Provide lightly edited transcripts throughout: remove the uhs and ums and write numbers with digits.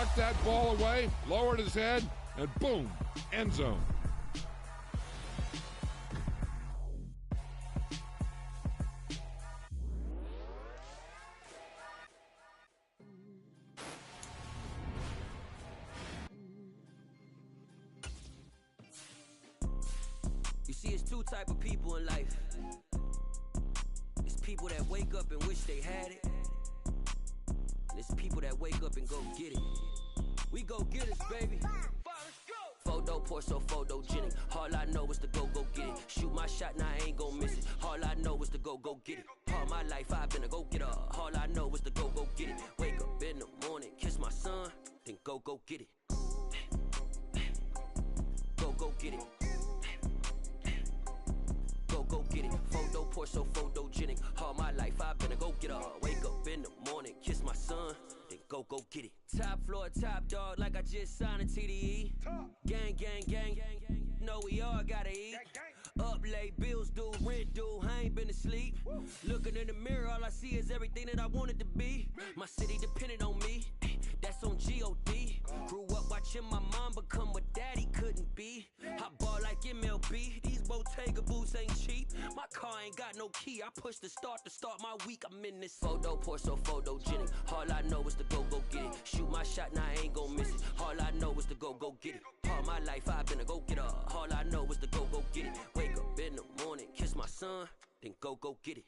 ducked that ball away, lowered his head, and boom, end zone. You see, it's two type of people in life. It's people that wake up and wish they had it. And it's people that wake up and go get it. We go get it, baby. Photo poor, so photogenic. All I know is to go get it. Shoot my shot, now I ain't gon' miss it. All I know is to go get it. All my life I've been a go-getter. All I know is to go get it. Wake up in the morning, kiss my son, then go get it. Go get it. Go get it. Photo poor, so photogenic. All my life I've been a go-getter. Wake up in the morning, kiss my son, then go get it. Top floor, top dog, like I just signed a TDE. Gang, gang, gang, know we all gotta eat. Up late, bills due, rent due, I ain't been asleep. Looking in the mirror, all I see is everything that I wanted to be. My city depended on me, that's on G.O.D. Grew up watching my mom become what daddy couldn't be. I ball like MLB, these Bottega boots ain't cheap. My car ain't got no key, I push the start to start my week. I'm in this photo poor, so photogenic. All I know is to go get it. Shoot my shot, now I ain't gon' miss it. All I know is to go get it. All my life I've been a go-getter. All I know is to go get it. Wake up in the morning, kiss my son, then go get it.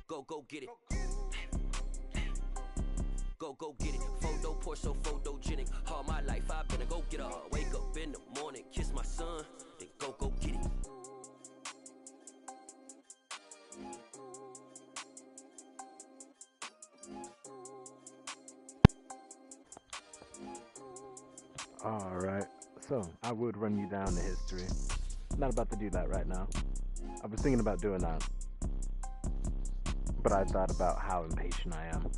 Go get it. Go get it. Photo poor, so photogenic. All my life I've been a go-getter. Wake up in the morning, kiss my son, then go get it. Alright, so I would run you down the history. Not about to do that right now. I was thinking about doing that, but I thought about how impatient I am.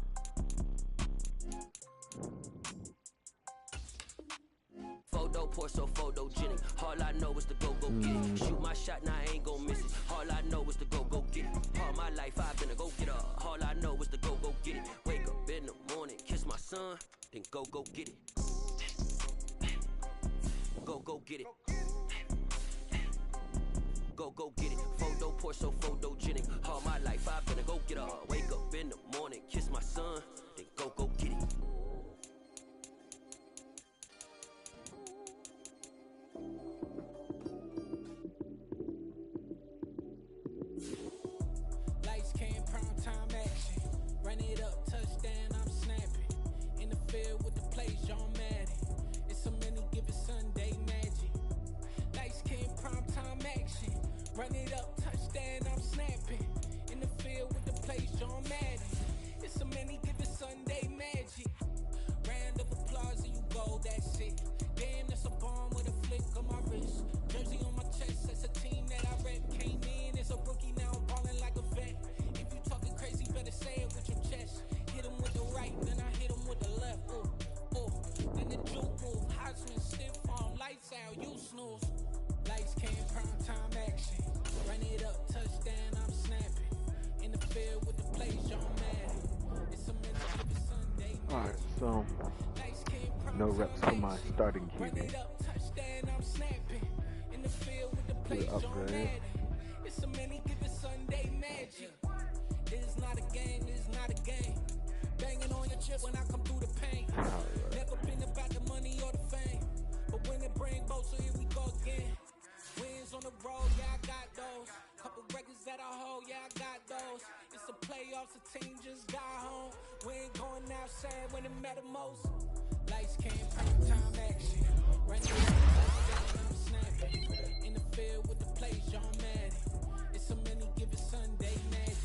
Photo poor, so photogenic. All I know is to go get it. Shoot my shot, now I ain't gon' miss it. All I know is to go get it. All my life I've been a go-getter. All I know is to go get it. Wake up in the morning, kiss my son, then go get it. Go get it. Go get it. Photo poor, so photogenic. All my life I've been a go-getter. Wake up in the morning, kiss my son, then go get it. Lights came, prime time action. Run it up, touchdown, I'm snapping. In the field with the plays, John Madden. It's so many given Sunday magic. Lights came, prime time action. Run it up, touchdown, I'm snapping. In the field with the plays, John Madden. It's so many given Sunday magic. Round of applause and you go, that's it. Damn, that's a bomb with a flick on my wrist. Jersey on my chest, that's a team that I rep. Came in as a rookie, now I'm balling like a vet. If you talking crazy, better say it with your chest. Hit him with the right, then I hit him with the left. Ooh, ooh, then the juke move. Heisman stiff on, lights out, you snooze. Lights came, prime time action. Run it up, touchdown, I'm snapping. In the field with the plays, John Madden. It's a mental of a Sunday. Alright, so no reps for my starting QB. Do the upgrade. It's a many given Sunday magic. It's not a game, it's not a game. Banging on your chip when I come through the pain. Never been about the money or the fame, but when it bring both, so here we go again. Wins on the road, yeah, I got those. Couple records that I hold, yeah, I got those. It's the playoffs, the team just got home. We ain't going outside when it matter most. Lights came, prime time action. Running down, I'm snapping. In the field with the plays, John Madden. It's so many given Sunday magic.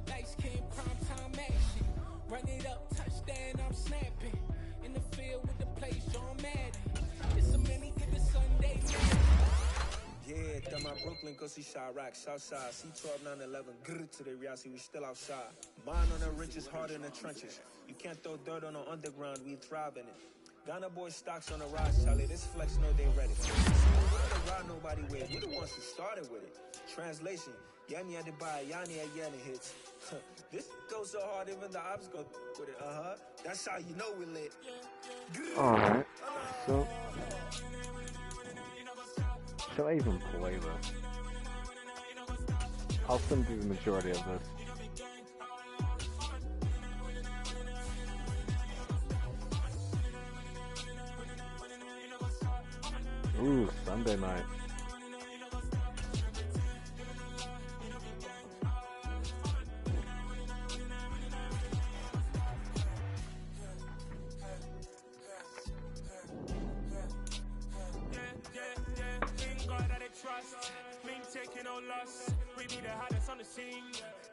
Lights came, prime time action. Run it up, touchdown, I'm snapping. In the field with the plays, John Madden. It's so many given Sunday magic. Yeah, done my Brooklyn, go see Chirac, Southside, C12, 911, grrr to the reality, we still outside. Mine on the riches, hard in the trenches. You can't throw dirt on the underground, we thrive in it. Ghana boys stocks on the rise, Charlie, this flex know they ready. See, we're the ride nobody with, we're the ones who started with it. Translation, Yanni had to buy, Yanni had Yanni hits. This goes so hard, even the ops go with it. That's how you know we lit. Alright, so should I even play this? I'll send you the majority of this. Ooh, Sunday night. Taking no loss, we be the hottest on the scene.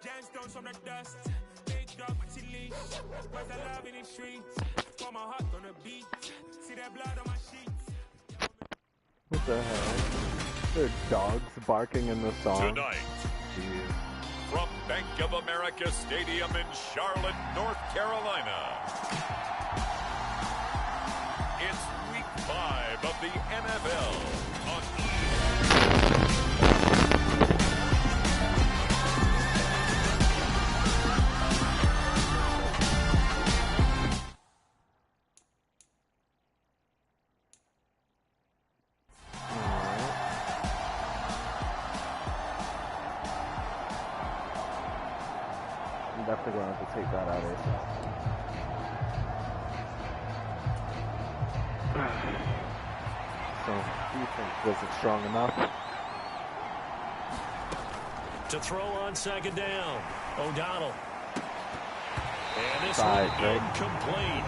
Gemstones from the dust, big dog with your leash. Where's the love in the streets? Pour my heart on the beat. See that blood on my sheets. What the hell? There are dogs barking in the song. Tonight, Jeez. from Bank of America Stadium in Charlotte, North Carolina, it's Week 5 of the NFL on I'm definitely going to have to take that out of So, do you think this is strong enough? To throw on second down, O'Donnell. And this Side, one incomplete.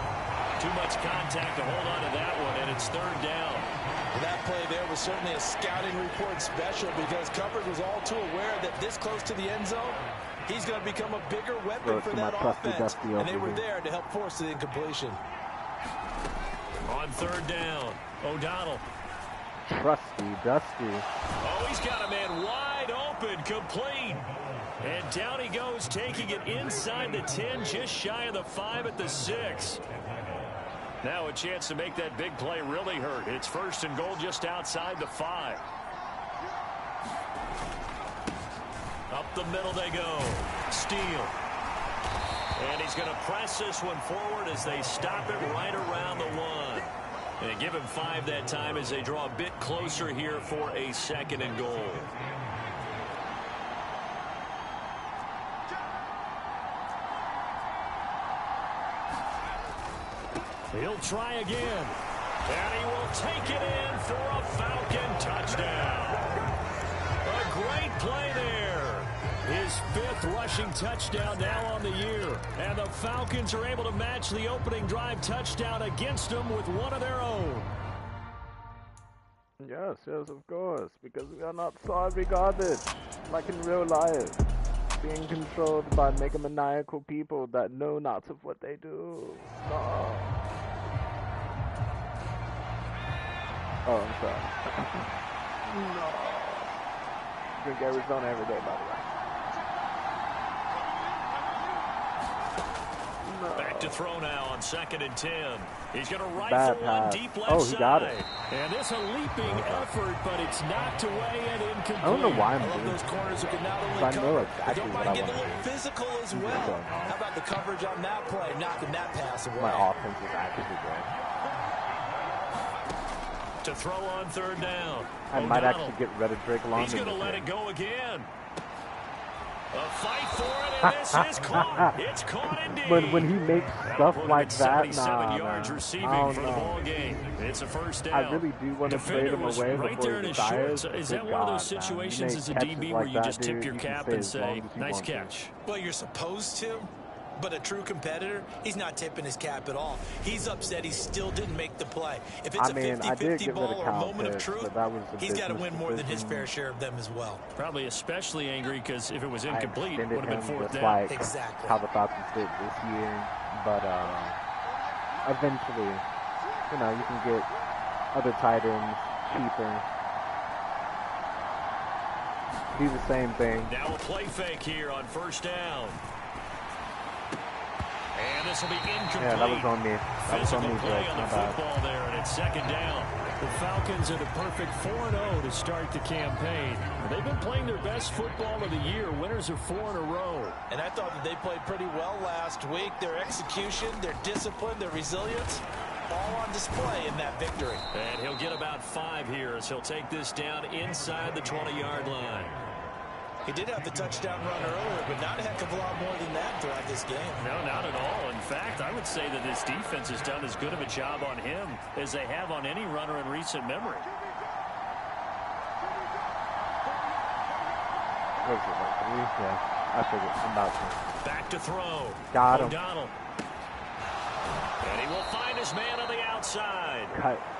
Too much contact to hold on to that one, and it's third down. That play there was certainly a scouting report special because coverage was all too aware that this close to the end zone, he's going to become a bigger weapon for that offense, and they were there to help force the incompletion. On third down, O'Donnell. Trusty, Dusty. Oh, he's got a man wide open, complete. And down he goes, taking it inside the 10, just shy of the 5 at the 6. Now a chance to make that big play really hurt. It's first and goal just outside the 5. Up the middle they go. Steele. And he's going to press this one forward as they stop it right around the 1. And they give him 5 that time as they draw a bit closer here for a second and goal. He'll try again. And he will take it in for a Falcon touchdown. A great play there. His 5th rushing touchdown now on the year. And the Falcons are able to match the opening drive touchdown against them with one of their own. Yes, yes, of course. Because we are not sorry garbage. Like in real life. Being controlled by megamaniacal people that know not of what they do. No. Oh, I'm sorry. No. Drink Arizona every day, by the way. No. Back to throw now on 2nd and 10. He's going to rifle Bad one pass. deep left Oh, he got it. side. And this a leaping effort, but it's knocked away and incomplete. I don't know why I'm I love doing those this. corners who can not only I know cover, exactly but don't what I mind getting a want to little do. physical as well. How about the coverage on that play, knocking that pass away? My offense is actually great. To throw on third down. I might O'Donnell. actually get rid of Drake London. He's going to let it go again. A fight for it, and this is caught. It's caught indeed. When he makes stuff like that, 77 yards nah, receiving I don't for the know. ball game. It's a first down. I really do want to trade Defender him was away right before there in he his retires. shorts. Is that Good one of God, those man. You situations make as a catches DB like where you that, just tip dude, your you can cap stay and as say, long as you nice want to. catch? Well, you're supposed to, but a true competitor, he's not tipping his cap at all. He's upset he still didn't make the play. If it's I mean, a I did 50-50 get rid ball of or a Kyle moment of Pitts, truth, but that was a he's got to business win more than his decision. fair share of them as well. Probably especially angry because if it was I incomplete, it extended would have been him fourth just down. like Exactly. how the Falcons did this year, but eventually, you know, you can get other tight ends cheaper. Do the same thing. Now a play fake here on first down. And And this will be incomplete. Yeah, that was on me. That was on me, Greg. On the football there, and it's second down. The Falcons are the perfect 4-0 to start the campaign. They've been playing their best football of the year. Winners are 4 in a row. And I thought that they played pretty well last week. Their execution, their discipline, their resilience, all on display in that victory. And he'll get about 5 here as he'll take this down inside the 20-yard line. He did have the touchdown run earlier, but not a heck of a lot more than that throughout this game. No, not at all. In fact, I would say that this defense has done as good of a job on him as they have on any runner in recent memory. What is it, like 3? Yeah, I figured. I'm about to. Back to throw. Got him. O'Donnell. And he will find his man on the outside.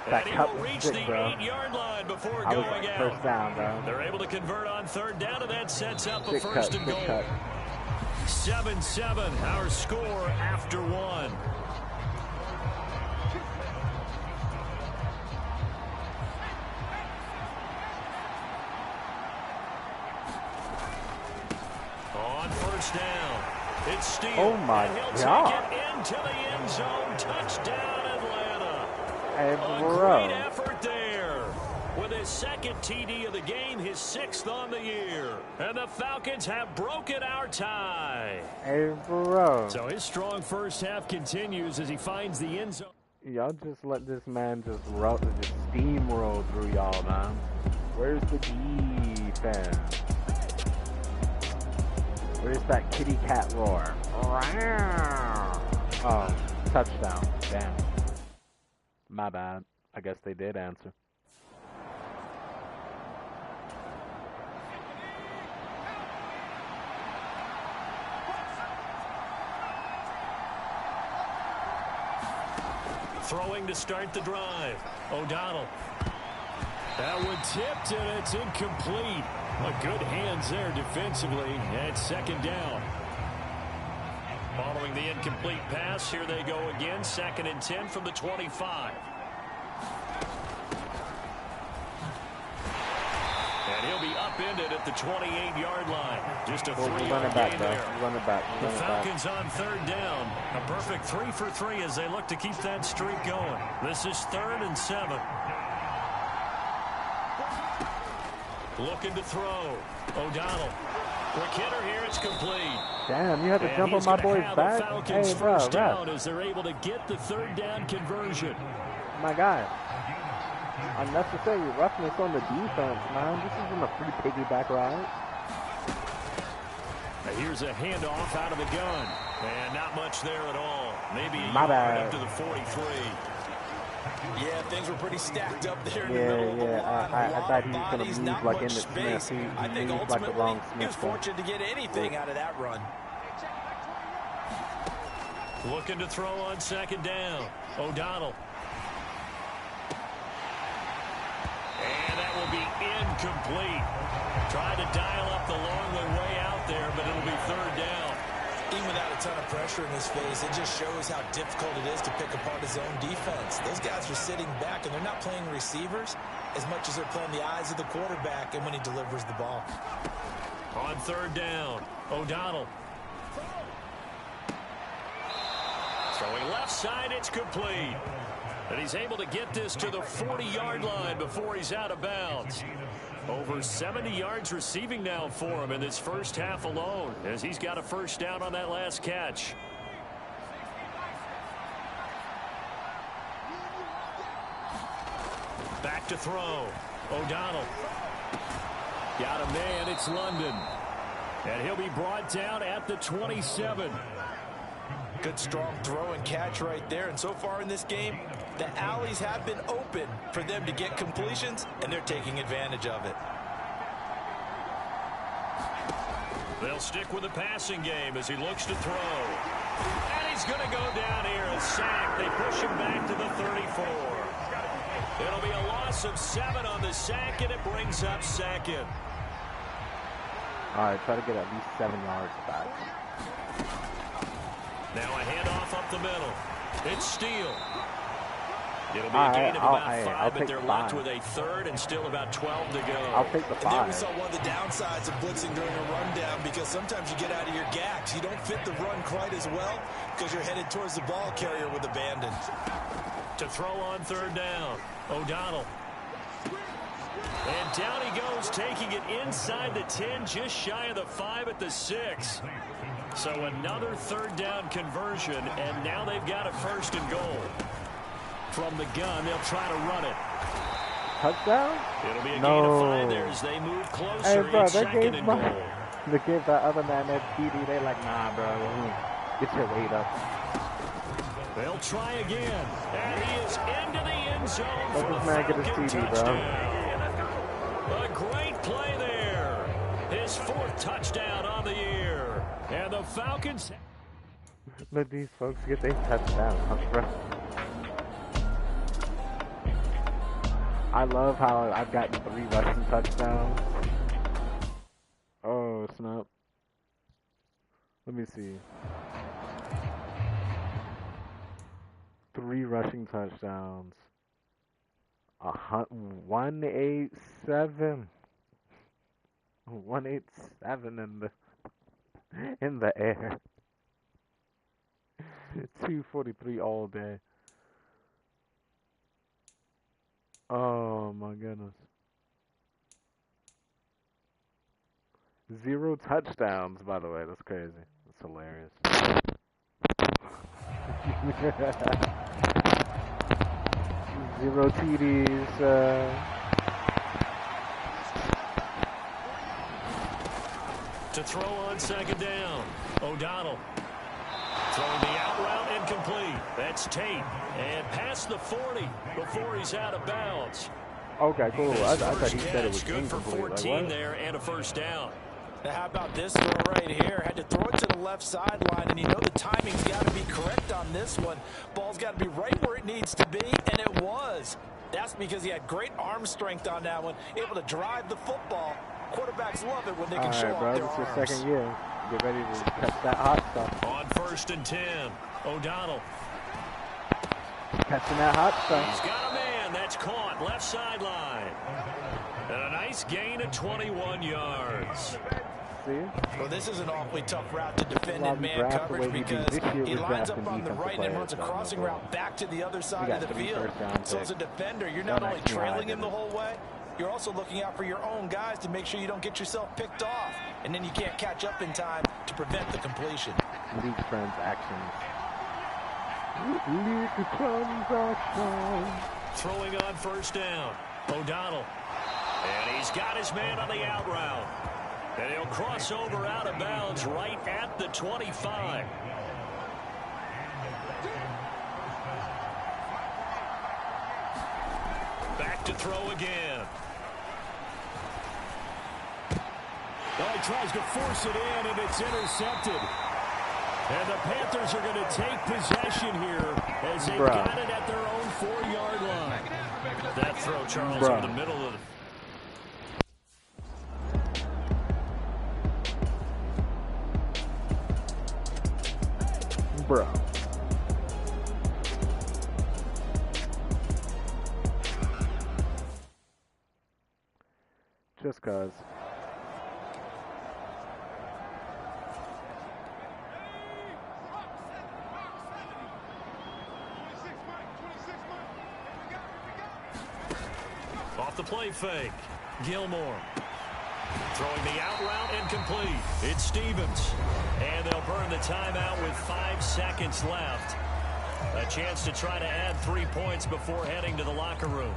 That and he cut will reach sick, the bro. 8-yard line before I was going out. first down, bro. They're able to convert on third down, and that sets up a Sick first cut, and goal. sick cut. 7-7, our score after 1. On first down, it's Steele. Oh my and he'll God. take it into the end zone. Touchdown, Atlanta. Hey, A bro. great effort there. With his second TD of the game, his 6th on the year. And the Falcons have broken our tie. Hey, bro. So his strong first half continues as he finds the end zone. Y'all just let this man just steamroll through y'all, man. Where's the defense? Where's that kitty cat roar? Oh, touchdown. Damn. My bad. I guess they did answer. Throwing to start the drive. O'Donnell. That one tipped, and it's incomplete. Good hands there defensively. And second down. Following the incomplete pass, here they go again. 2nd and 10 from the 25. And he'll be upended at the 28-yard line. Just a 3-yard gain there. The Falcons on third down. A perfect 3 for 3 as they look to keep that streak going. This is 3rd and 7. Looking to throw. O'Donnell. Quick hitter here. It's complete. Damn, you had to and jump on my boy's back. Falcons Hey, bro, first down as they're able to get the third down conversion. My guy. Unnecessary roughness on the defense, man. This isn't a free piggyback ride. Here's a handoff out of the gun. And not much there at all. Maybe a My yard bad. up to the 43. Yeah, things were pretty stacked up there in the Yeah, middle of the line. I thought he was going to move not like much Emmitt space. Smith. I think moved like the ultimately wrong he was Smith. fortunate to get anything out of that run. Looking to throw on second down. O'Donnell. And that will be incomplete. Trying to dial up the long way out there, but it'll be third down. Even without a ton of pressure in his face, it just shows how difficult it is to pick apart his own defense. Those guys are sitting back, and they're not playing receivers as much as they're playing the eyes of the quarterback and when he delivers the ball. On third down, O'Donnell. Throwing left side, it's complete. And he's able to get this to the 40-yard line before he's out of bounds. Over 70 yards receiving now for him in this first half alone, as he's got a first down on that last catch. Back to throw. O'Donnell. Got a man, it's London. And he'll be brought down at the 27. Good strong throw and catch right there. And so far in this game, the alleys have been open for them to get completions, and they're taking advantage of it. They'll stick with the passing game as he looks to throw. And he's going to go down here, a sack. They push him back to the 34. It'll be a loss of 7 on the sack, and it brings up second. All right, try to get at least 7 yards back. Now a handoff up the middle. It's Steele. It'll be a gain of about 5, but they're left 5. with a third and still about 12 to go. I'll take the 5. And there we saw one of the downsides of blitzing during a rundown, because sometimes you get out of your gaps. You don't fit the run quite as well because you're headed towards the ball carrier with abandon. To throw on third down, O'Donnell. And down he goes, taking it inside the 10, just shy of the 5 at the 6. So another third down conversion, and now they've got a 1st and goal. From the gun, they'll try to run it. Touchdown? It'll be a gain of 5 there as they move closer. Hey, bro, it's 2nd and goal. They gave that other man that TD. They like, nah, bro, get your weight up. They'll try again, and he is into the end zone for Let a this man get his Falcon TD, touchdown. A great play there. His 4th touchdown on the year. And the Falcons... Let these folks get their touchdown, bro. I love how I've gotten 3 rushing touchdowns. Oh, snap. Let me see. 3 rushing touchdowns. 187. 187 in the air. 243 all day. Oh my goodness. 0 touchdowns, by the way. That's crazy. That's hilarious. 0 TDs. To throw on 2nd down, O'Donnell. Throwing the out route incomplete. That's Tate. And past the 40 before he's out of bounds. Okay, cool. I thought he said it was good for 14 like, there and a 1st down. Now how about this throw right here? Had to throw it to the left sideline, and you know the timing's got to be correct on this one. Ball's got to be right where it needs to be, and it was. That's because he had great arm strength on that one, able to drive the football. Quarterbacks love it when they can show off their arms. This is your 2nd year. Get ready to catch that hot stuff. On 1st and 10, O'Donnell. Catching that hot stuff. He's got a man. That's caught. Left sideline. And a nice gain of 21 yards. See? Well, this is an awfully tough route to defend in man coverage because he lines up on the right and runs a crossing route back to the other side of the field. So as a defender, you're not only trailing him the whole way, you're also looking out for your own guys to make sure you don't get yourself picked off. And then you can't catch up in time to prevent the completion. League transactions. League transactions. Throwing on 1st down, O'Donnell. And he's got his man on the out route. And he'll cross over out of bounds right at the 25. Back to throw again. Well, he tries to force it in, and it's intercepted. And the Panthers are going to take possession here as they've got it at their own 4-yard line. That throw, Charles, over the middle of the... Bro. Just cause. Off the play fake. Gilmore. Throwing the out route incomplete. It's Stevens. And they'll burn the timeout with 5 seconds left. A chance to try to add 3 points before heading to the locker room.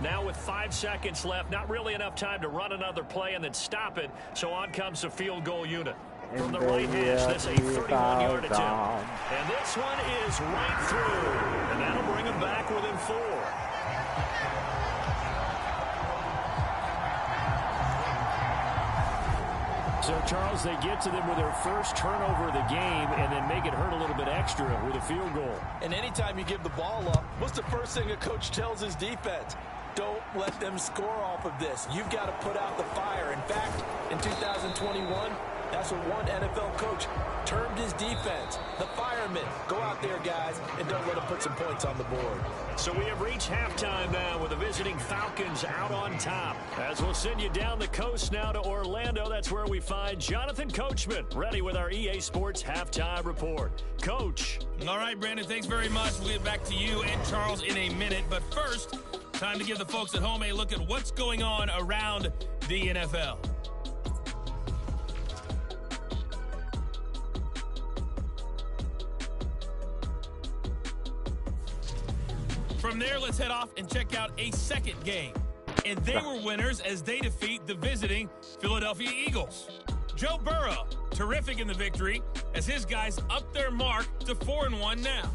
Now with 5 seconds left, not really enough time to run another play and then stop it. So on comes the field goal unit. From the right hash, that's a 31-yard attempt. And this one is right through. And that'll bring them back within 4. So, Charles, they get to them with their first turnover of the game and then make it hurt a little bit extra with a field goal. And anytime you give the ball up, what's the first thing a coach tells his defense? don't let them score off of this. You've got to put out the fire. In fact, in 2021, that's what one NFL coach termed his defense. The firemen. Go out there, guys, and don't let them put some points on the board. So we have reached halftime now with the visiting Falcons out on top. As we'll send you down the coast now to Orlando, that's where we find Jonathan Coachman, ready with our EA Sports Halftime Report. Coach. All right, Brandon, thanks very much. We'll get back to you and Charles in a minute. But first, time to give the folks at home a look at what's going on around the NFL. From there, let's head off and check out a second game. And they were winners as they defeat the visiting Philadelphia Eagles. Joe Burrow, terrific in the victory, as his guys up their mark to 4-1 now.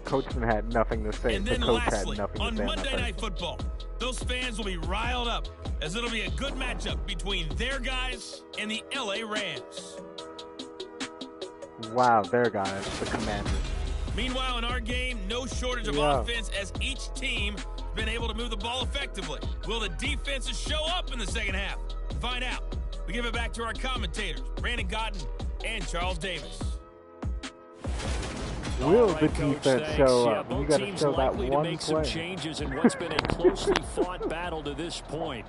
Coachman had nothing to say. And then the coach lastly, had nothing on to say Monday Night Football, those fans will be riled up as it'll be a good matchup between their guys and the LA Rams. Wow, their guys, the Commanders. Meanwhile, in our game, no shortage of offense as each team has been able to move the ball effectively. Will the defenses show up in the second half? To find out, we give it back to our commentators, Brandon Godden and Charles Davis. Will the defense show up? You got to show that one to make some changes in what's been a closely fought battle to this point.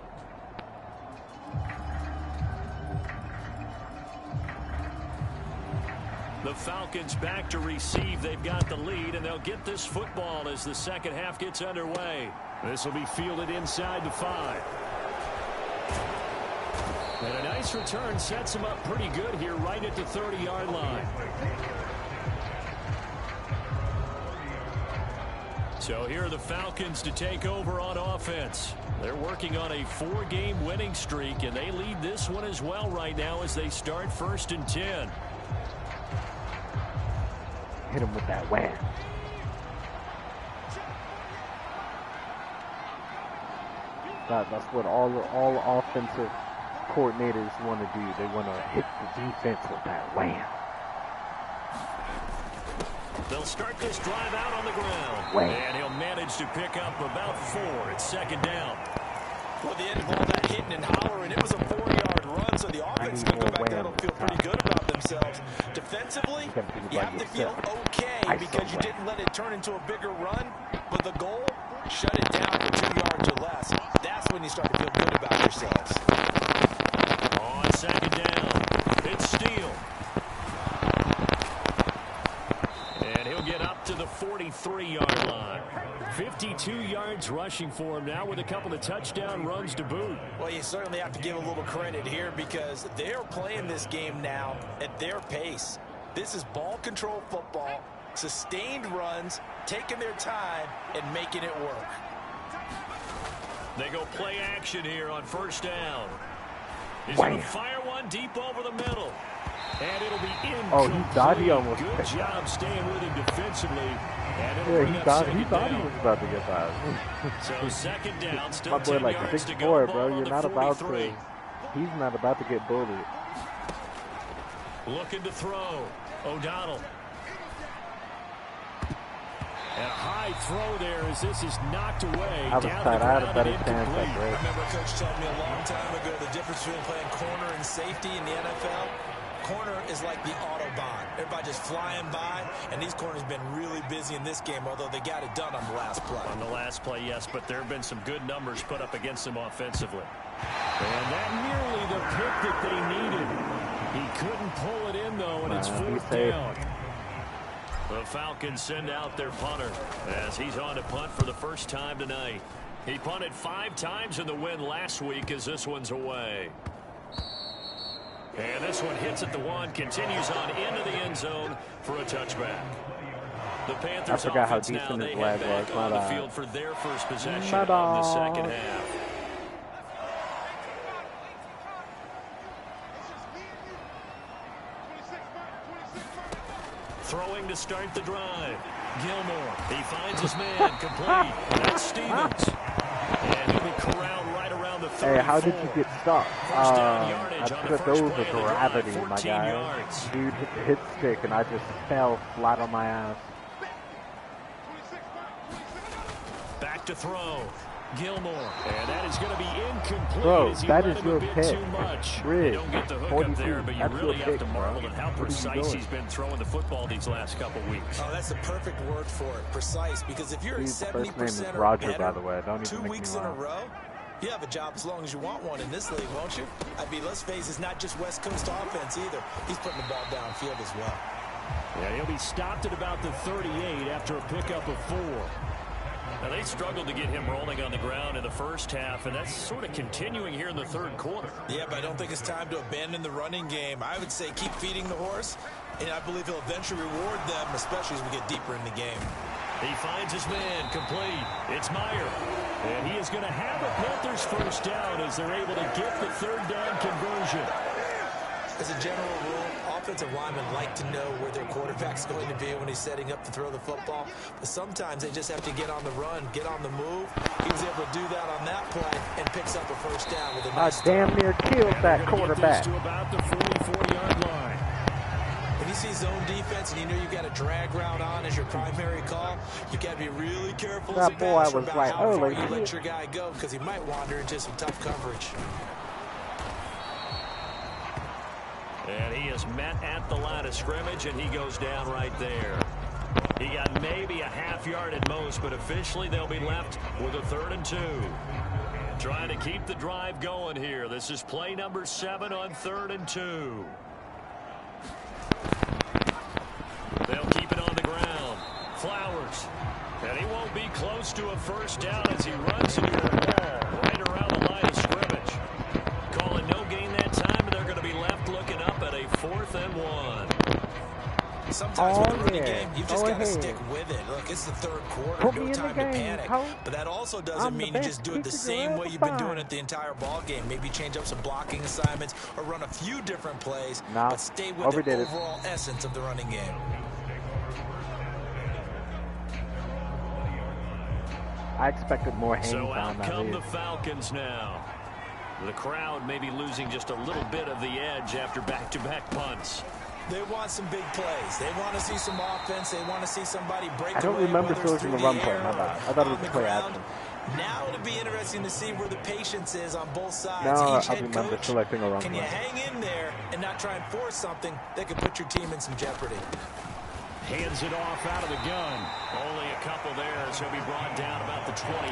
The Falcons back to receive. They've got the lead, and they'll get this football as the second half gets underway. This will be fielded inside the 5. And a nice return sets them up pretty good here right at the 30-yard line. So here are the Falcons to take over on offense. They're working on a 4-game winning streak, and they lead this one as well right now as they start 1st and 10. Hit him with that wham. That's what all offensive coordinators want to do. They want to hit the defense with that wham. They'll start this drive out on the ground. Wham. And he'll manage to pick up about 4. It's 2nd down. Well, the end of all that hitting and hollering, it was a 4-yard run, so the offense can go back down and feel pretty good about themselves. Defensively, you have to feel okay because you didn't let it turn into a bigger run, but the goal, shut it down to 2 yards or less. That's when you start to feel good about yourselves. On 2nd down, it's Steele. And he'll get up to the 43-yard line. 52 yards rushing for him now with a couple of touchdown runs to boot. Well, you certainly have to give a little credit here because they're playing this game now at their pace. This is ball control football, sustained runs, taking their time, and making it work. They go play action here on 1st down. He's going to fire one deep over the middle. And it'll be incomplete. Oh, he thought he almost Good job staying with him defensively. Yeah, he thought he was about to get by. So 2nd down, still my boy 10 like yards 6'4", to go. bro. You're not about to. He's not about to get bullied. Looking to throw. O'Donnell. And a high throw there as this is knocked away. I was tight. I had a better chance at I break. remember Coach told me a long time ago the difference between playing corner and safety in the NFL. Corner is like the Autobahn. Everybody just flying by, and these corners have been really busy in this game, although they got it done on the last play. On the last play, yes, but there have been some good numbers put up against them offensively. And that nearly the pick that they needed. He couldn't pull it in, though, and it's 4th down. The Falcons send out their punter as he's on to punt for the first time tonight. He punted 5 times in the win last week as this one's away. And this one hits at the 1, continues on into the end zone for a touchback. The Panthers offense now, they head back on the field for their first possession of the second half. Throwing to start the drive. Gilmore, he finds his man, complete. That's Stevens. And he'll be corralled right around the 34. Hey, how did you get stopped? I took those with gravity, my guy. Yards. Dude hit stick, and I just fell flat on my ass. Back to throw. Gilmore. And that is going to be incomplete. Bro, as he that let is him your a bit pick. too much. Bridge, You don't get the hook 42. up there, but you That's really your have pick, to marvel bro. at how What are you precise doing? he's been throwing the football these last couple weeks. Oh, that's the perfect word for it. Precise. Because if you're at Dude's first name 70% is or Roger, better, by the way. Don't even 2 make weeks me in a laugh. row, you have a job as long as you want one in this league, won't you? I mean, let's face it, it's not just West Coast offense either. He's putting the ball downfield as well. Yeah, he'll be stopped at about the 38 after a pickup of 4. Now, they struggled to get him rolling on the ground in the first half, and that's sort of continuing here in the third quarter. Yeah, but I don't think it's time to abandon the running game. I would say keep feeding the horse, and I believe he'll eventually reward them, especially as we get deeper in the game. He finds his man, complete. It's Meyer. And he is going to have a Panthers first down as they're able to get the third down conversion. As a general rule, offensive linemen like to know where their quarterback's going to be when he's setting up to throw the football. But sometimes they just have to get on the run, get on the move. He was able to do that on that play and picks up a first down with a nice damn near killed that quarterback. To about the 44-yard line. When you see zone defense and you know you've got a drag route on as your primary call, you got to be really careful as a passer about how far you let your guy go because he might wander into some tough coverage. And he is met at the line of scrimmage, and he goes down right there. He got maybe a half yard at most, but officially they'll be left with a 3rd and 2. Trying to keep the drive going here. This is play number 7 on 3rd and 2. They'll keep it on the ground. Flowers. And he won't be close to a first down as he runs into a wall right around the line of scrimmage. Calling no gain that time, and they're going to be left looking up at a 4th and 1. Sometimes with the running game, you've just got to stick with it. Look, it's the third quarter. No time to panic. But that also doesn't mean you just do it the same way you've been doing it the entire ball game. Maybe change up some blocking assignments or run a few different plays, but stay with the overall essence of the running game. I expected more hands So down out that come lead. the Falcons now. The crowd may be losing just a little bit of the edge after back-to-back punts. They want some big plays. They want to see some offense. They want to see somebody break away. I don't remember whether it's selecting through the run the play. air My bad. I or thought it on was the play ground. action. Now it'll be interesting to see where the patience is on both sides. No, Each I head remember coach, selecting a run can play. you hang in there and not try and force something that could put your team in some jeopardy? Hands it off out of the gun. Only a couple there as he'll be brought down about the 28.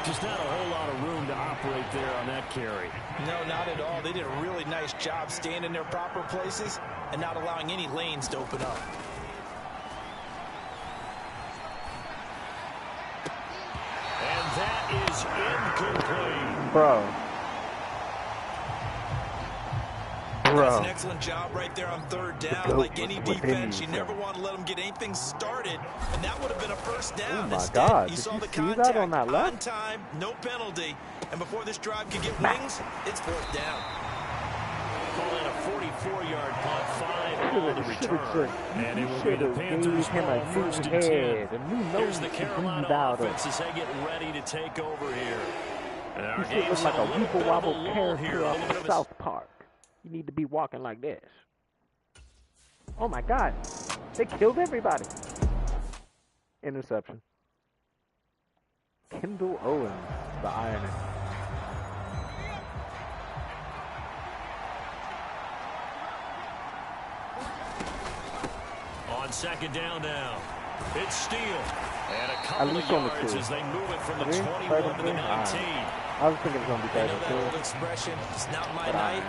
Just not a whole lot of room to operate there on that carry. No, not at all. They did a really nice job staying in their proper places and not allowing any lanes to open up. And that is incomplete. Bro. That's an excellent job right there on 3rd down. Like any defense, you never want to let them get anything started, and that would have been a first down. Oh my Instead, God! you Did saw you the see contact that on that left? on time, no penalty, and before this drive could get wings, it's 4th down. Call in a 44-yard punt, 5 on the return. And it will be the Panthers ball, 1st and 10. Here's the Carolina offense as they get ready to take over here. And our This shit game's looks like in a a little Weeble bit of a Wobble lull here. character A off little bit of of a South Park. You need to be walking like this. Oh my God. They killed everybody. Interception. Kendall Owens, the irony. On 2nd down now. It's Steele. And a couple of yards as they move it from the 21 to the 19. I was thinking it was going to be 32. You know that old expression, it's not my night.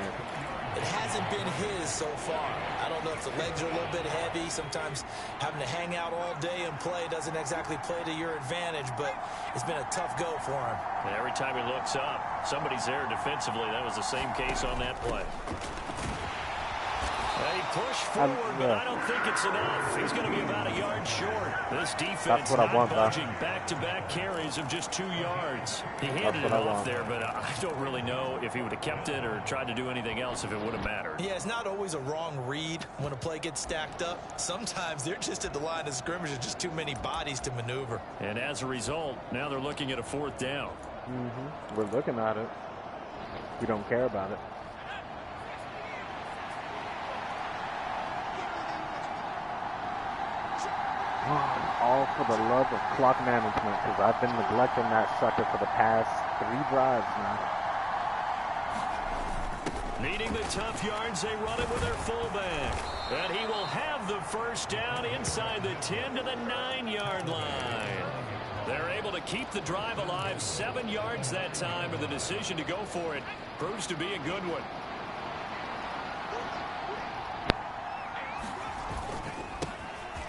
It hasn't been his so far. I don't know if the legs are a little bit heavy. Sometimes having to hang out all day and play doesn't exactly play to your advantage, but it's been a tough go for him. And every time he looks up, somebody's there defensively. That was the same case on that play. They push forward, but I don't think it's enough. He's going to be about a yard short. This defense not budging. Back-to-back carries of just 2 yards. He handed it off there, but I don't really know if he would have kept it or tried to do anything else if it would have mattered. Yeah, it's not always a wrong read when a play gets stacked up. Sometimes they're just at the line of scrimmage. There's just too many bodies to maneuver. And as a result, now they're looking at a 4th down. We're looking at it. We don't care about it. Oh. All for the love of clock management, because I've been neglecting that sucker for the past 3 drives now. Needing the tough yards, they run it with their fullback. And he will have the first down inside the 10 to the 9-yard line. They're able to keep the drive alive 7 yards that time, and the decision to go for it proves to be a good one.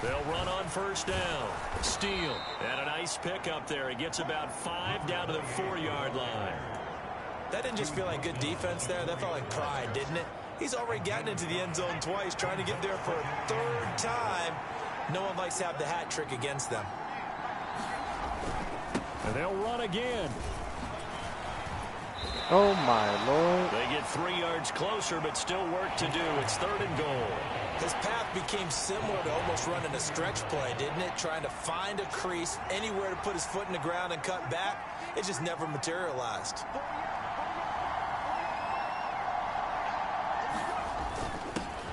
They'll run on first down. Steele, and a nice pick up there. He gets about 5 down to the 4-yard line. That didn't just feel like good defense there. That felt like pride, didn't it? He's already gotten into the end zone twice, trying to get there for a 3rd time. No one likes to have the hat trick against them. And they'll run again. Oh, my Lord. They get 3 yards closer, but still work to do. It's 3rd and goal. His path became similar to almost running a stretch play, didn't it? Trying to find a crease, anywhere to put his foot in the ground and cut back. It just never materialized.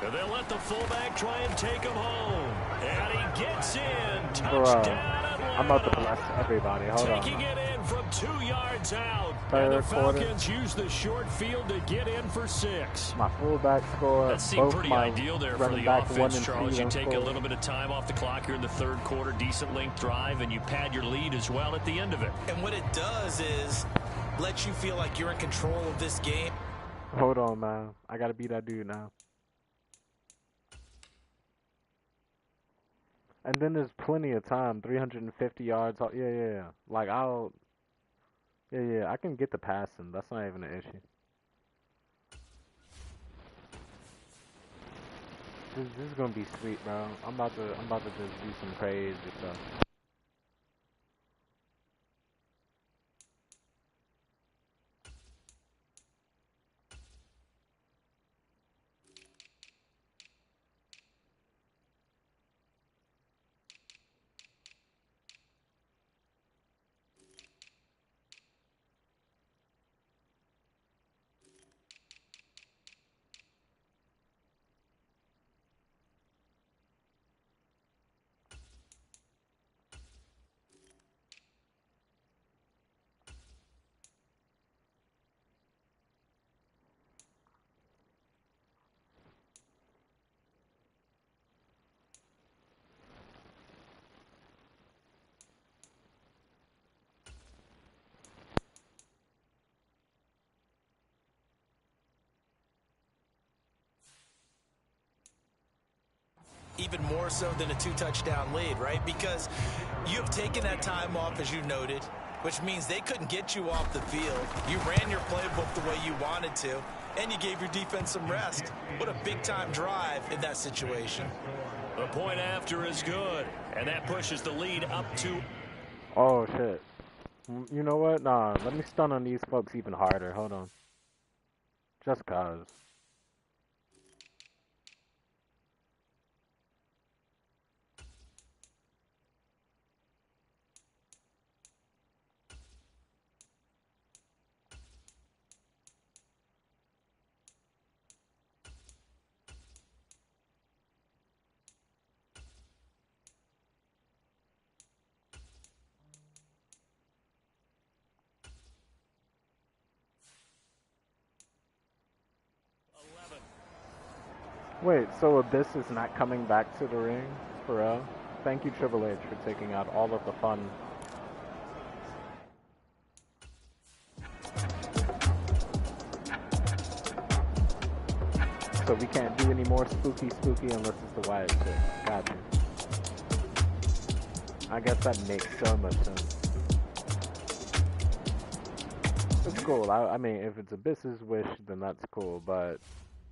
And they'll let the fullback try and take him home. And he gets in. Touchdown. I'm about to bless everybody. Hold on. Taking it in from 2 yards out. 3rd and the quarter. Falcons use the short field to get in for 6. My fullback score. That seemed both pretty my ideal there for running the back offense, 1 and 2 Charles. You take a scored. little bit of time off the clock here in the 3rd quarter. Decent length drive, and you pad your lead as well at the end of it. And what it does is let you feel like you're in control of this game. Hold on, man. I got to beat that dude now. And then there's plenty of time, 350 yards. Yeah. Like, yeah, I can get the passing. That's not even an issue. This is gonna be sweet, bro. I'm about to just do some crazy stuff. Even more so than a 2-touchdown lead, right? Because you have taken that time off, as you noted, which means they couldn't get you off the field. You ran your playbook the way you wanted to, and you gave your defense some rest. What a big-time drive in that situation. The point after is good, and that pushes the lead up to... Oh, shit. You know what? Nah, let me stun on these folks even harder. Hold on. Just cause. Wait, so Abyss is not coming back to the ring? For real? Thank you, Triple H, for taking out all of the fun. So we can't do any more spooky unless it's the Wyatt shit. Gotcha. I guess that makes so much sense. It's cool. I mean, if it's Abyss's wish, then that's cool, but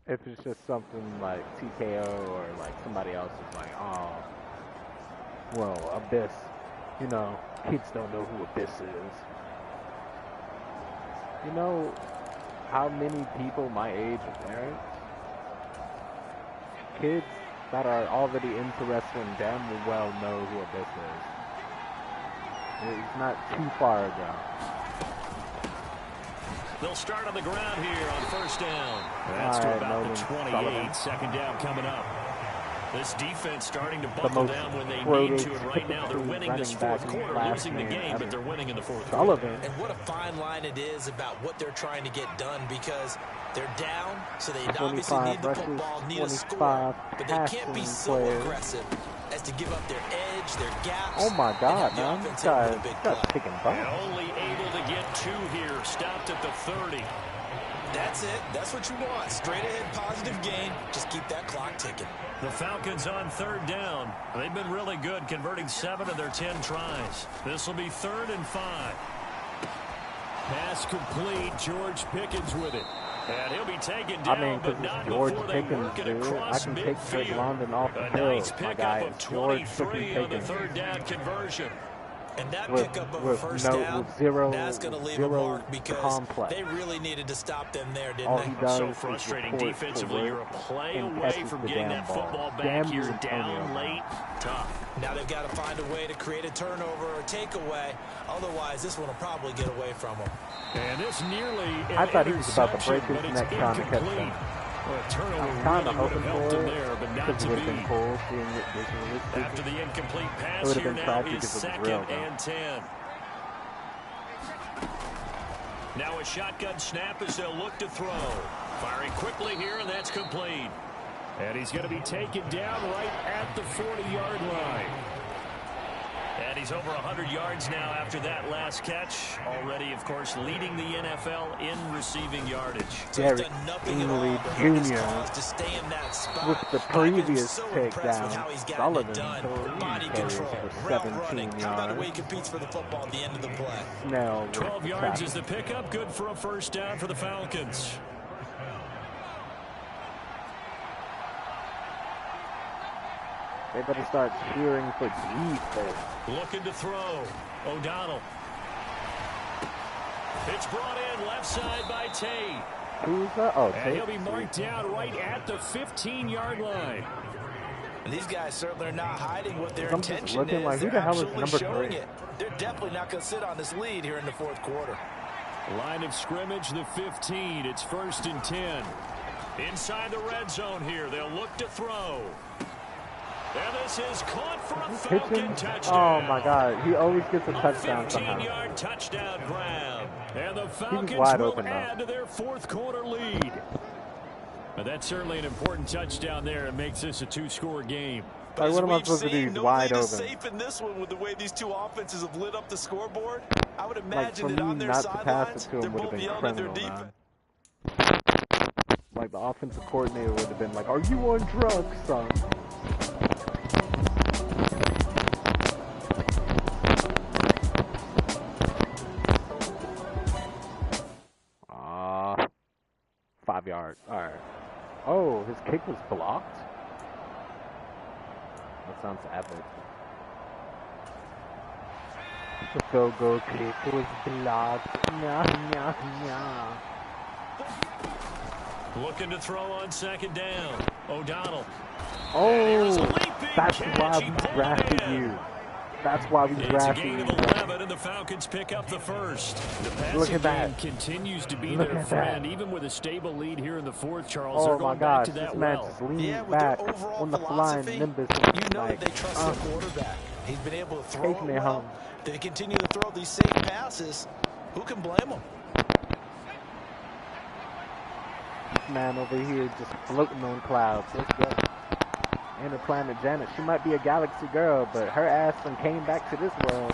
if it's just something like TKO or like somebody else is like, oh, well, Abyss, you know, kids don't know who Abyss is. You know how many people my age are parents? Kids that are already into wrestling damn well know who Abyss is. It's not too far ago. They'll start on the ground here on first down. That's to about the 28. Second down coming up. This defense starting to buckle down when they need to, and right now they're winning this fourth quarter, losing the game, but they're winning in the fourth quarter. And what a fine line it is about what they're trying to get done, because they're down, so they obviously need the football, need a score, but they can't be so aggressive as to give up their edge, their gaps. Oh my God, man. This guy's kicking butt. Only able to get 2 here, stopped at the 30. That's it. That's what you want. Straight ahead, positive gain. Just keep that clock ticking. The Falcons on 3rd down. They've been really good, converting 7 of their 10 tries. This will be 3rd and 5. Pass complete. George Pickens with it. And he'll be taken down, but not George before Pickens, they work it across I can take Drake London off the field. nice pickup of 23 on the 3rd down conversion. And that pickup of a first down, that's going to leave a mark, because they really needed to stop them there, didn't they? So frustrating defensively. You're a play away from getting that football back here, down late. Tough. Now they've got to find a way to create a turnover or takeaway. Otherwise, this one will probably get away from them. And this nearly I thought he was about to break his neck trying to catch him. I'm kind of hoping for it there, but not to be. Cool, after the incomplete pass here now is 2nd and 10. Now a shotgun snap as they'll look to throw. Firing quickly here, and that's complete. And he's going to be taken down right at the 40-yard line. And he's over 100 yards now after that last catch. Already, of course, leading the NFL in receiving yardage. Derek Stingley Jr. with the previous takedown. Sullivan, 3 carries for 17 yards. How about the way he competes for the football at the end of the play? Snell 12 yards is the pickup. Good for a first down for the Falcons. They better start cheering for defense. Looking to throw. O'Donnell. It's brought in left side by Tate. Who's that? Oh, and Tate. He'll be marked down right at the 15-yard line. And these guys certainly are not hiding what their intention is. Like, who the hell is number 3? They're definitely not going to sit on this lead here in the fourth quarter. Line of scrimmage, the 15. It's 1st and 10. Inside the red zone here. They'll look to throw. And this is caught for a Falcon touchdown. Oh, my God. He always gets a touchdown somehow. 15-yard touchdown grab. And the Falcons will add to their fourth quarter lead. Now, that's certainly an important touchdown there. It makes this a 2-score game. Like, what am I supposed to do? He's wide open. Safe in this one with the way these two offenses have lit up the scoreboard. I would imagine that on their sidelines, they're both yelling at their defense. Like, the offensive coordinator would have been like, "Are you on drugs, son?" Ah, 5 yards. All right. Oh, his kick was blocked. That sounds epic. The field goal kick was blocked. Nah, nah, nah. Looking to throw on 2nd down. O'Donnell. Oh, that's why we drafted you. That's why we drafted you. It's a gain of 11, and the Falcons pick up the first. The passing game continues to be their friend, even with a stable lead here in the fourth, Charles. Oh, my gosh, this man just leaning back on the flying nimbus. You know that they trust their quarterback. He's been able to throw it well. They continue to throw these safe passes. Who can blame them? This man over here just floating on clouds. Let's go. Interplanet Janet. She might be a galaxy girl, but her ass done came back to this world.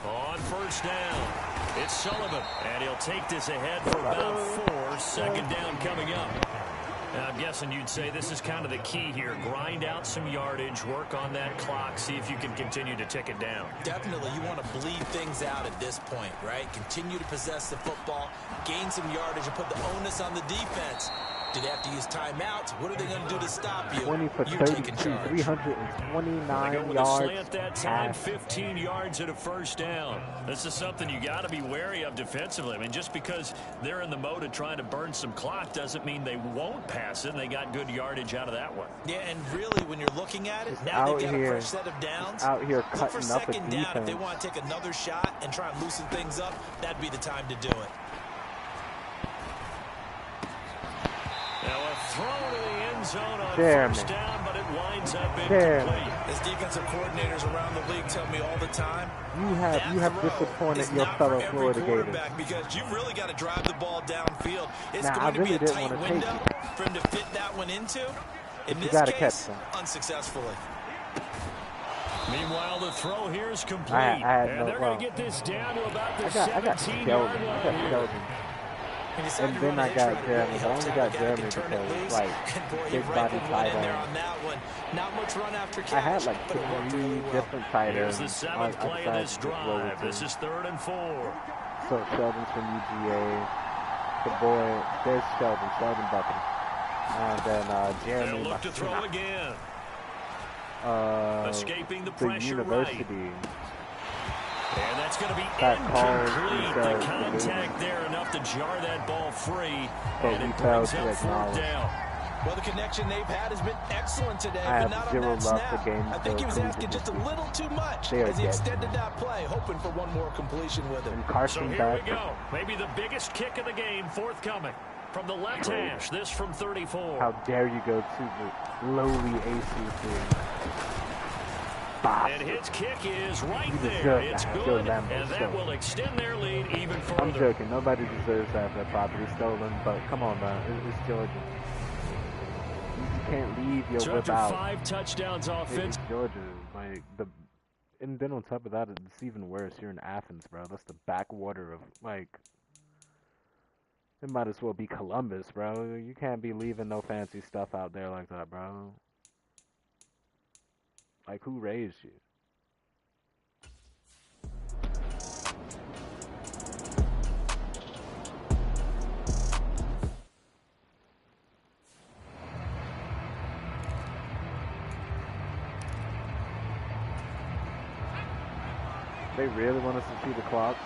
On 1st down, it's Sullivan, and he'll take this ahead for about 4. 2nd down coming up. And I'm guessing you'd say this is kind of the key here. Grind out some yardage, work on that clock, see if you can continue to tick it down. Definitely, you want to bleed things out at this point, right? Continue to possess the football, gain some yardage, and put the onus on the defense. Do they have to use timeouts? What are they going to do to stop you? 20 for 32, 329 yards. Slant that time, 15 yards at a 1st down. This is something you got to be wary of defensively. I mean, just because they're in the mode of trying to burn some clock doesn't mean they won't pass it, and they got good yardage out of that one. Yeah, and really, when you're looking at it, now they've got a fresh set of downs. Out here cutting look for up a 2nd down. If they want to take another shot and try and loosen things up, that'd be the time to do it. Now a throw to the end zone on Jeremy. 1st down, but lines have been complete. As defensive coordinators around the league tell me all the time, you have disappointed your fellow Florida Gators. Because you've really got to drive the ball downfield. It's now, going I really to be a didn't tight want to window take it. for him to fit that one into. In you this gotta case, catch them. unsuccessfully. Meanwhile, the throw here is complete. And they're going to get this down to about the 17-yard line. And then I got Jeremy. I only got Jeremy because, like, big body tight end. I had, like, 3 different tight ends. Here's the 7th play of this drive. This is 3rd and 4. So Sheldon's from UGA. The boy, there's Sheldon Buckley. And then Jeremy. They'll look to throw again. Escaping the the pressure university. right. And that's going to be incomplete. The contact there enough to jar that ball free. But and we it failed brings to up 4th acknowledge. down. Well, the connection they've had has been excellent today, I but have not on zero that love snap. for games I think he was so asking just a little too much They are as he dead. extended that play, hoping for one more completion with him. And Carson So here back. we go. Maybe the biggest kick of the game forthcoming. From the left hash, this from 34. How dare you go to the lowly ACC. And his kick is right there. It's good, and that will extend their lead even further. I'm joking. Nobody deserves to have their property stolen, but come on, man. It's Georgia. You can't leave your So whip after out. 5 touchdowns offense. It's Georgia. Like, and then on top of that, it's even worse. You're in Athens, bro. That's the backwater of, like, it might as well be Columbus, bro. You can't be leaving no fancy stuff out there like that, bro. Like, who raised you? They really want us to see the clock.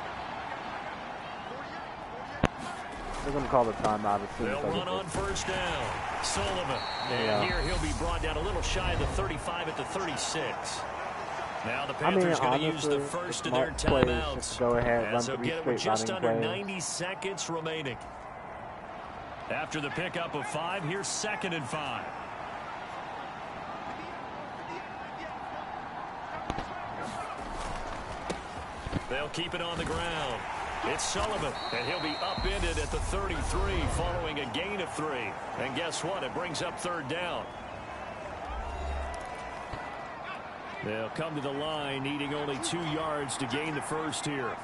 They're going to call the timeout as soon as They'll run on 1st down. Sullivan. Yeah. And here he'll be brought down a little shy of the 35 at the 36. Now the Panthers going to use the first of their timeouts. Go ahead, run as they'll get it with just under plays. 90 seconds remaining. After the pickup of 5, here's 2nd and 5. They'll keep it on the ground. It's Sullivan, and he'll be upended at the 33 following a gain of 3. And guess what? It brings up 3rd down. They'll come to the line, needing only 2 yards to gain the first here.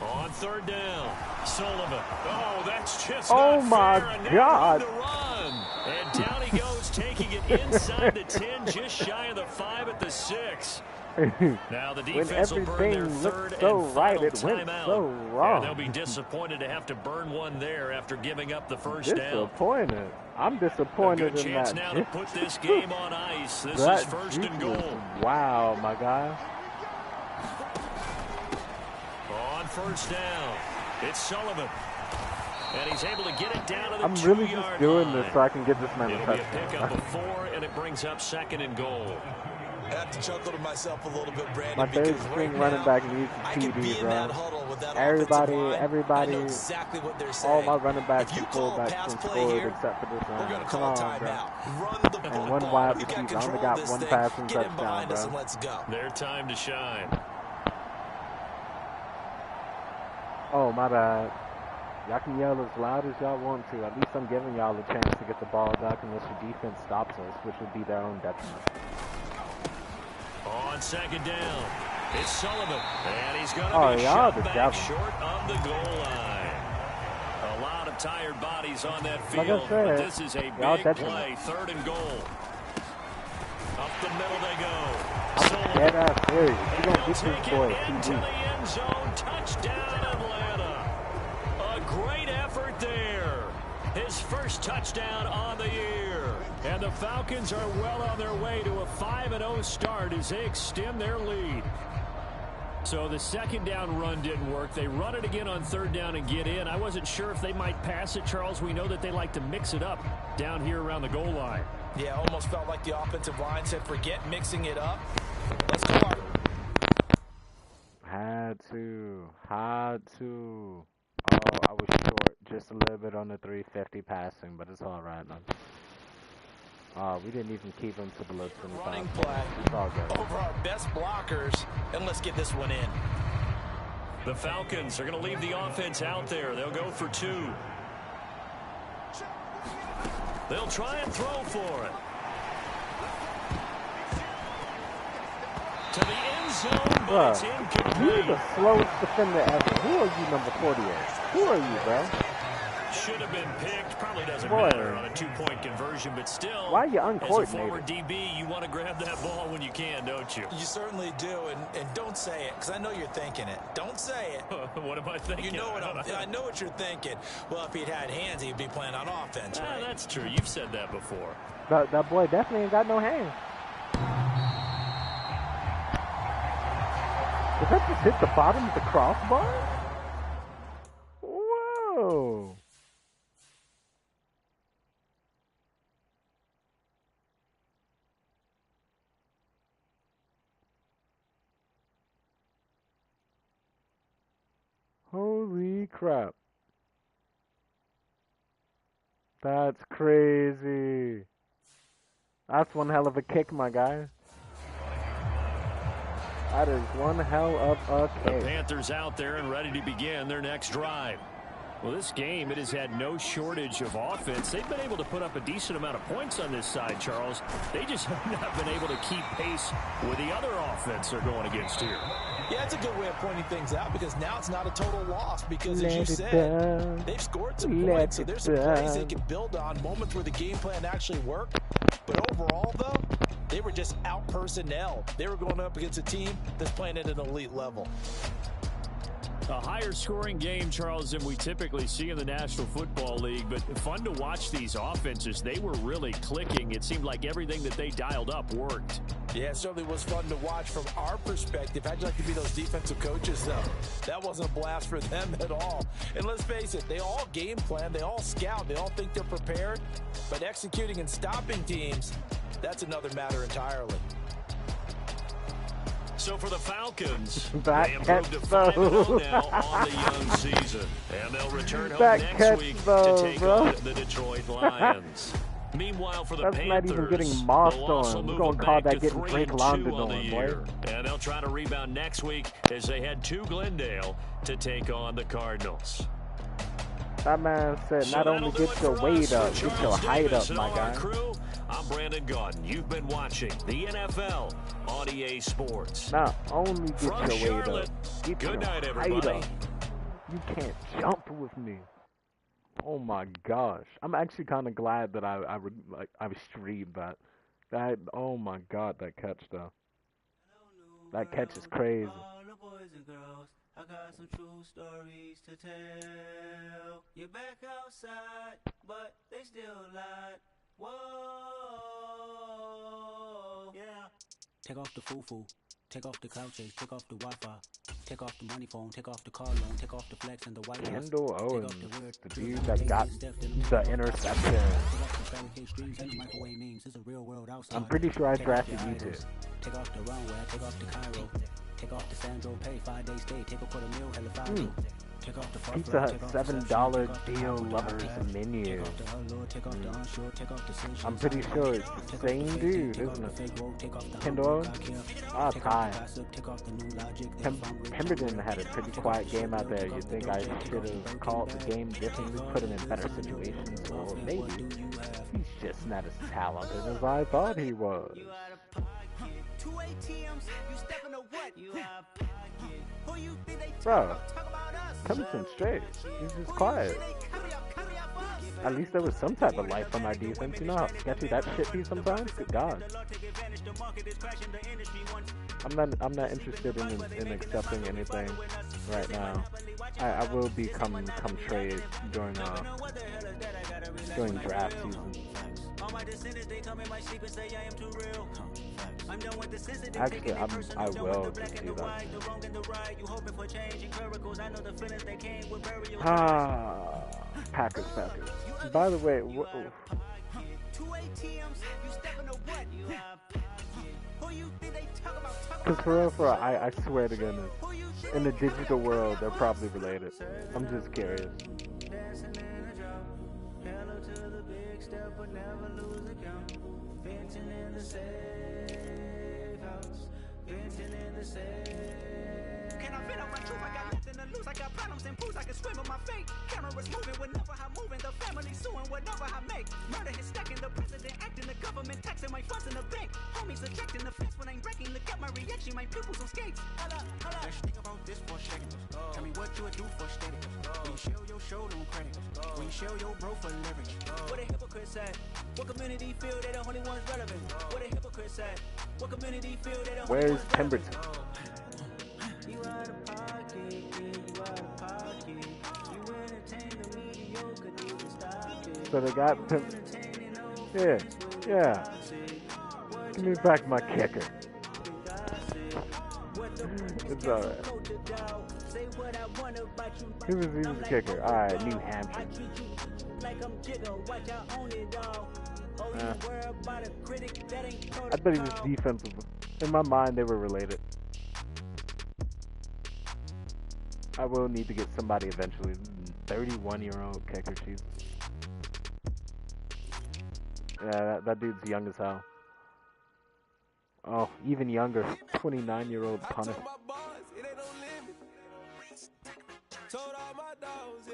On 3rd down, Sullivan. Oh, that's just oh not my fair. God. To run. And down he goes, taking it inside the 10, just shy of the 5 at the 6. Now the defense will burn their 3rd so and right, final it went timeout. so wrong. And they'll be disappointed to have to burn one there after giving up the first down. Disappointed. I'm disappointed a good in chance that. now to put this game on ice. This that is 1st and goal. Wow, my guy. On 1st down, it's Sullivan. And he's able to get it down to the 2-yard line. I'm really just doing this so I can get this man a touchdown. It'll be a pickup of 4, and it brings up 2nd and goal. I have to chuckle to myself a little bit, Brandon. My third string running back needs a TD, bro. Everybody, exactly what they're saying. all my running backs and fullbacks have scored except for this one. Come on, bro. And one wide receiver. I only got one passing touchdown, bro. Let's go. Their time to shine. Oh, my bad. Y'all can yell as loud as y'all want to. At least I'm giving y'all a chance to get the ball back unless your defense stops us, which would be their own detriment. On 2nd down, it's Sullivan, and he's going to be y'all shot back short of the goal line. A lot of tired bodies on that field, but this is a big play, 3rd and goal. Up the middle they go. Sullivan. Yeah, that's serious. You don't get this boy into the end zone. Touchdown, Atlanta. A great effort there. His first touchdown on the year. And the Falcons are well on their way to a 5-0 start as they extend their lead. So the 2nd down run didn't work. They run it again on 3rd down and get in. I wasn't sure if they might pass it, Charles. We know that they like to mix it up down here around the goal line. Yeah, almost felt like the offensive line said, forget mixing it up. Let's go. Had to. I was short just a little bit on the 350 passing, but it's all right, man. We didn't even keep him to below 25. Running play It's all good. over our best blockers, and let's get this one in. The Falcons are going to leave the offense out there. They'll go for 2. They'll try and throw for it. To the end zone, but it's incomplete. You're the slowest defender ever. Who are you, number 48? Who are you, bro? Should have been picked. Probably doesn't matter on a 2-point conversion, but still, why are you as a uncoordinated? former DB, you want to grab that ball when you can, don't you? You certainly do, and don't say it, because I know you're thinking it. Don't say it. What am I thinking? You know what I know what you're thinking. Well, if he'd had hands, he'd be playing on offense, right? That's true. You've said that before. That boy definitely ain't got no hands. Did that just hit the bottom of the crossbar? Whoa. Holy crap. That's crazy. That's one hell of a kick, my guy. That is one hell of a kick. The Panthers out there and ready to begin their next drive. Well, this game, it has had no shortage of offense. They've been able to put up a decent amount of points on this side, Charles. They just have not been able to keep pace with the other offense they're going against here. Yeah, it's a good way of pointing things out because now it's not a total loss because, as you said, they've scored some points, so there's some plays they can build on, moments where the game plan actually worked. But overall, though, they were just out-personnel. They were going up against a team that's playing at an elite level. A higher scoring game, Charles, than we typically see in the National Football League, but fun to watch these offenses. They were really clicking. It seemed like everything that they dialed up worked. Yeah, it certainly was fun to watch from our perspective. How'd you like to be those defensive coaches, though? That wasn't a blast for them at all. And let's face it, they all game plan, they all scout, they all think they're prepared, but executing and stopping teams, that's another matter entirely. So for the Falcons, that they improved to 5-0 now on the young season. And they'll return home next week to take on the Detroit Lions. Meanwhile, for the Panthers, not even getting mossed on. We're going to call that getting Drake London on, boy. And they'll try to rebound next week as they head to Glendale to take on the Cardinals. That man said, not only get your weight up, get your height up, my guy. I'm Brandon Gaudin. You've been watching the NFL on EA Sports. Not only get From your weight Charlotte, up, get good your night, height everybody. up. You can't jump with me. Oh my gosh. I'm actually kind of glad that I streamed that. Oh my god, that catch though. That catch is crazy. I got some true stories to tell. You're back outside, but they still lied. Whoa, yeah. Take off the foo-foo, take off the couches, take off the Wi-Fi, take off the money phone, take off the car loan, take off the flex and the white house. Kendall Owens, the dude that got the interception. I'm pretty sure I drafted you too. Take off the runway, take off the Cairo. Take off the Sandro pay, 5-day stay, take a $250,000, hella 5 Take off the Pizza Hut $7 deal lovers menu. I'm pretty sure it's the same dude, isn't it? Kendall Owens? Ah, Ty. Pemberton had a pretty quiet game out there. You'd think I should have called the game differently, put him in better situations, or maybe he's just not as talented as I thought he was. Two ATMs, you stepping to what? You have pocket. Who you think they Bro, talk about us? Pemberton straight. He's just quiet. At least there was some type of life from our defense. You know how sketchy that shit be sometimes? Good God. I'm not interested in accepting anything right now. I will come trade during draft season. Actually, I will just do that. Packers. By the way, Because for real, I swear to goodness, in the digital world, they're probably related. I'm just curious. Can I fit out my truth? I got nothing to lose. I got problems and pools. I can swim with my fate. Cameras moving whenever I'm moving. The family suing whatever I make. Murder is stacking. The president acting. The government taxing my funds in the bank. Homies ejecting the fence when I'm breaking. Look at my reaction. My pupils on skates. Holla, holla. Let's think about this for a second. Tell me what you would do for steady. When you show your show, no credit. When you show your bro for leverage. What a hypocrite said. What community feel they the only ones relevant? What a hypocrite said. What community feel they the only Where's ones Pemberton? You out of pocket, you out of pocket. You entertain the mediocre, need to stop it. So they got yeah. Give me back my kicker. It's alright. He was the kicker. Alright, New Hampshire. I thought he was defensive. In my mind, they were related. I will need to get somebody eventually. 31-year-old kicker, Jesus. Yeah, that dude's young as hell. Oh, even younger. 29-year-old punter.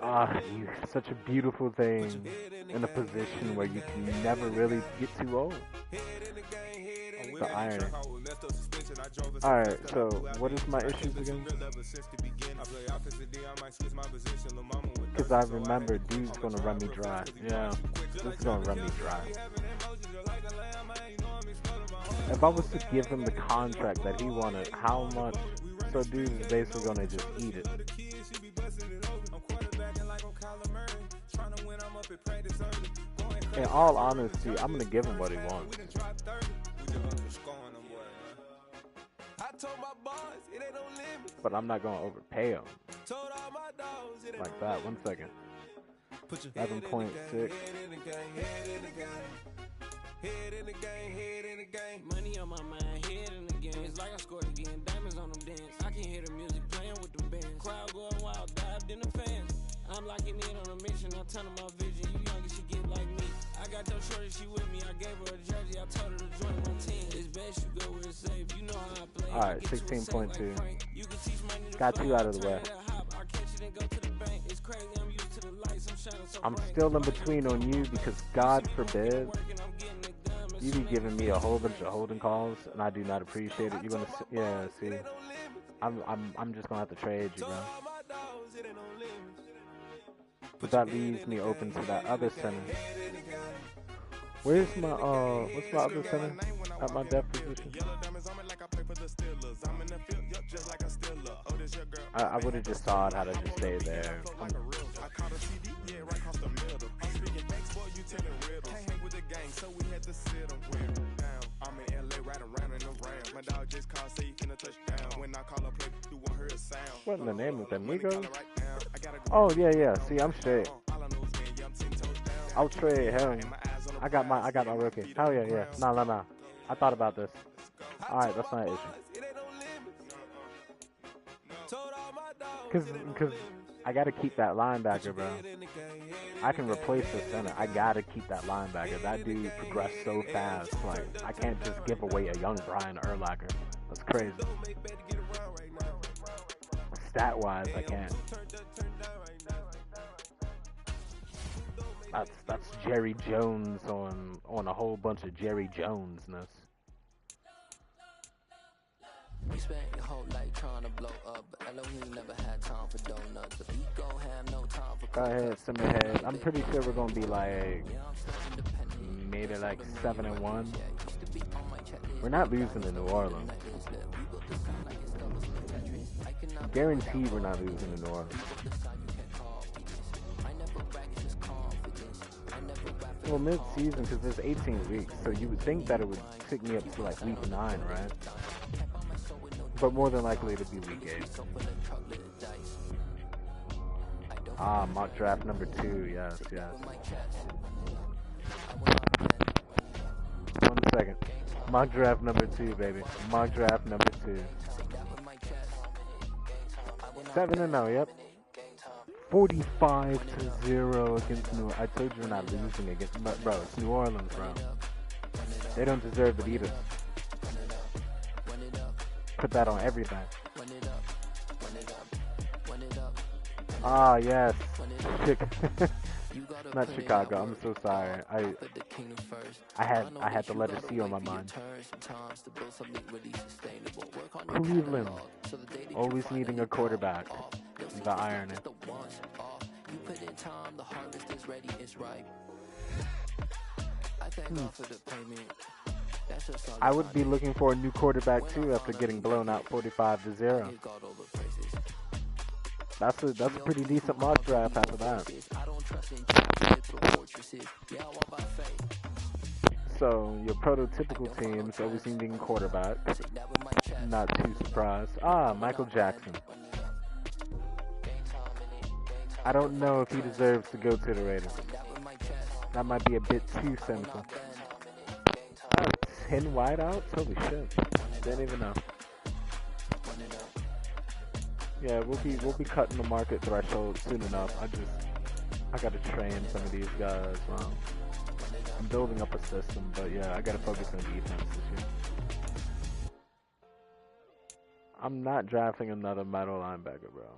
Ah, such a beautiful thing in a position where you can never really get too old. The irony. Alright, so what is my issues again? Because I remember dude's gonna run me dry. Yeah, this is gonna run me dry. If I was to give him the contract that he wanted, how much? So dude is basically gonna just eat it. In all honesty, I'm gonna give him what he wants. But I'm not gonna overpay him. Like that. 1 second. 11.6. Money on my mind, head in the game. It's like I scored again, diamonds on them dance. I can hear the music playing with them bands. Crowd going wild, dived in the fans. I'm locking in on a mission, I turn on my vision. You young, she get like me. I got your shorty, she with me. I gave her a jersey, I told her to join my team. It's best you go where it's safe. You know how I play. Alright, 16.2. Got 2 out of the way. I'm still in between on you because God forbid you be giving me a whole bunch of holding calls and I do not appreciate it. You're gonna, yeah, see, I'm just gonna have to trade you, bro. But that leaves me open to that other center. Where's my what's my other center at my depth position? I would have just thought how to just stay there. What in the name of the Migos? Oh yeah. See, I'm straight. I'll trade him. I got my rookie. Hell yeah. Nah. I thought about this. Alright, that's not an issue. Cause I gotta keep that linebacker, bro. I can replace the center. I gotta keep that linebacker. That dude progressed so fast. Like, I can't just give away a young Brian Urlacher. That's crazy. Stat-wise, I can't. That's Jerry Jones on a whole bunch of Jerry Jones-ness. We spent your whole life trying to blow up, but Elohim never had time for donuts. If he gon' have no time for go ahead, send me ahead. I'm pretty sure we're gonna be like maybe like 7-1. We're not losing to New Orleans. Guaranteed we're not losing to New Orleans. Well, mid-season, because there's 18 weeks, so you would think that it would take me up to like week 9, right? But more than likely it'll be week 8. Ah, mock draft number 2, yes. 1 second. Mock draft number 2, baby. Mock draft number 2. 7-0, yep. 45-0 against New Orleans. I told you we're not losing against, bro, it's New Orleans, bro. They don't deserve to beat us. Put that on everything. Ah, yes. Not Chicago. I'm so sorry. I had the letter C on my mind. Cleveland, always needing a quarterback. The irony. I would be looking for a new quarterback too after getting blown out 45-0. That's a pretty decent mock draft after that. So your prototypical teams always needing quarterback. Not too surprised. Ah, Michael Jackson. I don't know if he deserves to go to the Raiders. That might be a bit too cynical. 10 wideouts? Holy shit. Didn't even know. Yeah, we'll be cutting the market threshold soon enough. I gotta train some of these guys. I'm building up a system, but yeah, I gotta focus on defense this year. I'm not drafting another middle linebacker, bro.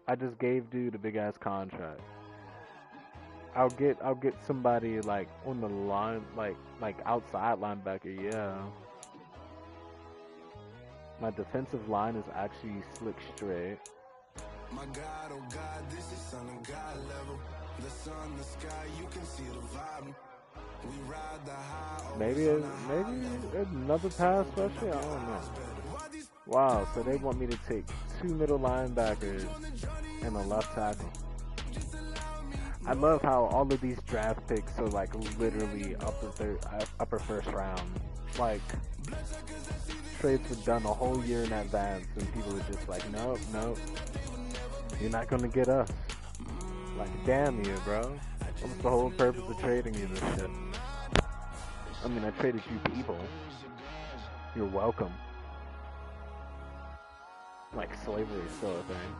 I just gave dude a big ass contract. I'll get somebody like on the line, like outside linebacker, yeah. My defensive line is actually slick straight. My God, oh God, this is on a God level. The sun, the sky, you can see the vibe. We ride the high. Maybe another pass rusher? I don't know. Wow, so they want me to take 2 middle linebackers and a left tackle. I love how all of these draft picks are like literally upper first round. Like trades were done a whole year in advance, and people are just like, nope, you're not gonna get us. Like, damn you, bro. What's the whole purpose of trading you this shit? I mean, I traded you people. You're welcome. Like slavery is still a thing.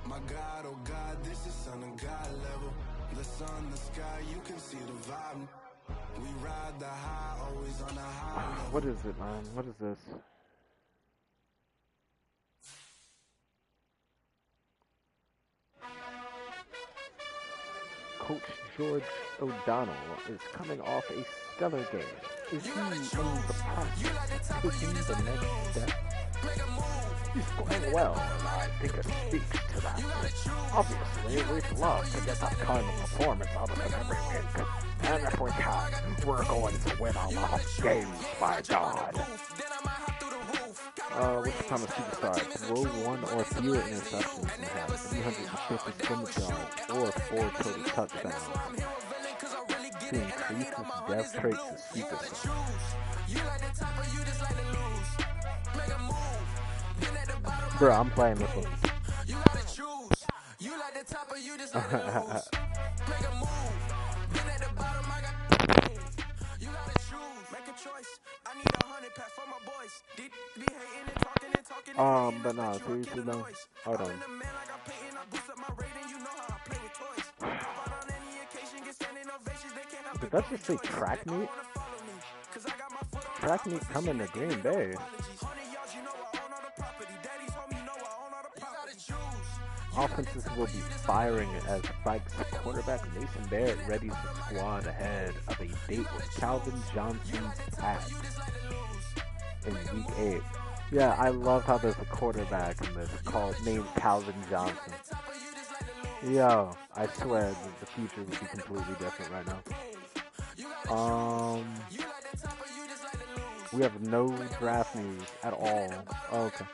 My God, oh God, this is on a God level. The sun, the sky, you can see the vibe. We ride the high, always on the high. What is it, man? What is this? Coach George O'Donnell is coming off a stellar game. Is he in the process of taking the next step? He's playing well, and I think it speaks to that. Obviously, we'd love to get that kind of performance out of him every week. And if we can, we're going to win a lot of games, by God. Which kind of superstar? Throw 1 or fewer interceptions and have 350 scrimmage yards or 4 total touchdowns. To increase his depth traits as superstar. Bro, I'm playing this one. But no, seriously though, hold on. Did that just say track meet? Track meet coming to Green Bay. Offenses will be firing as Vikes quarterback Mason Barrett readies the squad ahead of a date with Calvin Johnson's Pats in Week 8. Yeah, I love how there's a quarterback in this named Calvin Johnson. Yo, I swear the future would be completely different right now. We have no draft news at all. Oh, okay.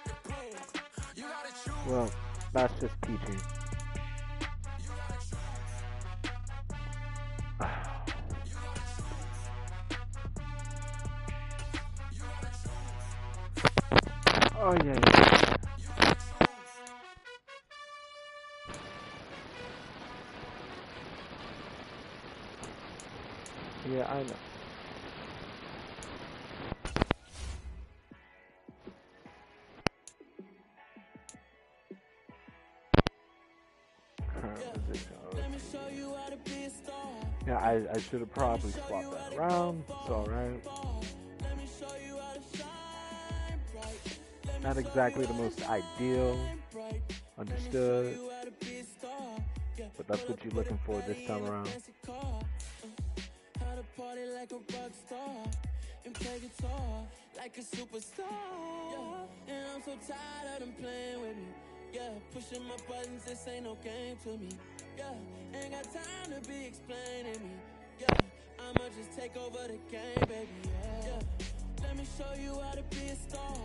Well, that's just peachy. Oh yeah. Yeah, I know. Yeah, I should have probably swapped that around. It's alright. Not exactly the most ideal. Understood. But that's what you're looking for this time around. And play guitar like a superstar. Yeah. And I'm so tired of them playing with me. Yeah, pushing my buttons, this ain't no game to me. Yeah, ain't got time to be explaining me. Yeah, I'ma just take over the game, baby. Yeah, let me show you how to be a star.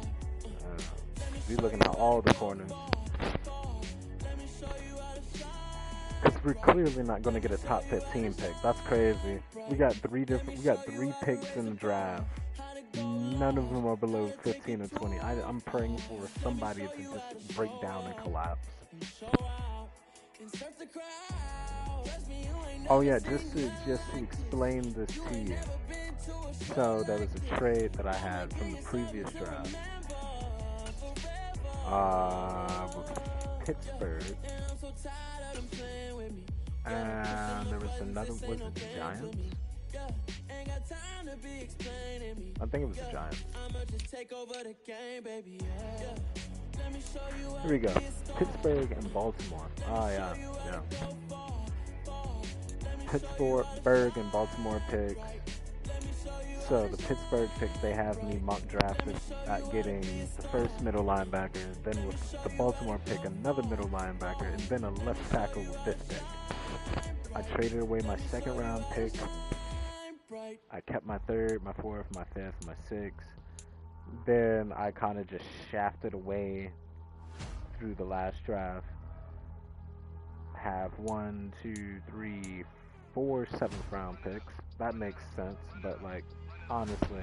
Be looking at all the corners. Let me show you how to shine. Because we're clearly not going to get a top 15 pick. That's crazy. We got three picks in the draft. None of them are below 15 or 20. I'm praying for somebody to just break down and collapse. Oh yeah, just to explain this to you. So there was a trade that I had from the previous draft. With Pittsburgh. And there was another, was it the Giants? I think it was the Giants. Here we go. Pittsburgh and Baltimore. Oh yeah, yeah. Pittsburgh and Baltimore picks. So the Pittsburgh pick, they have me mock drafted at getting the first middle linebacker, then with the Baltimore pick, another middle linebacker, and then a left tackle with this pick. I traded away my second round pick. I kept my third, my fourth, my fifth, my sixth. Then I kind of just shafted away through the last draft. Have 1, 2, 3, 4 7th round picks. That makes sense, but like honestly,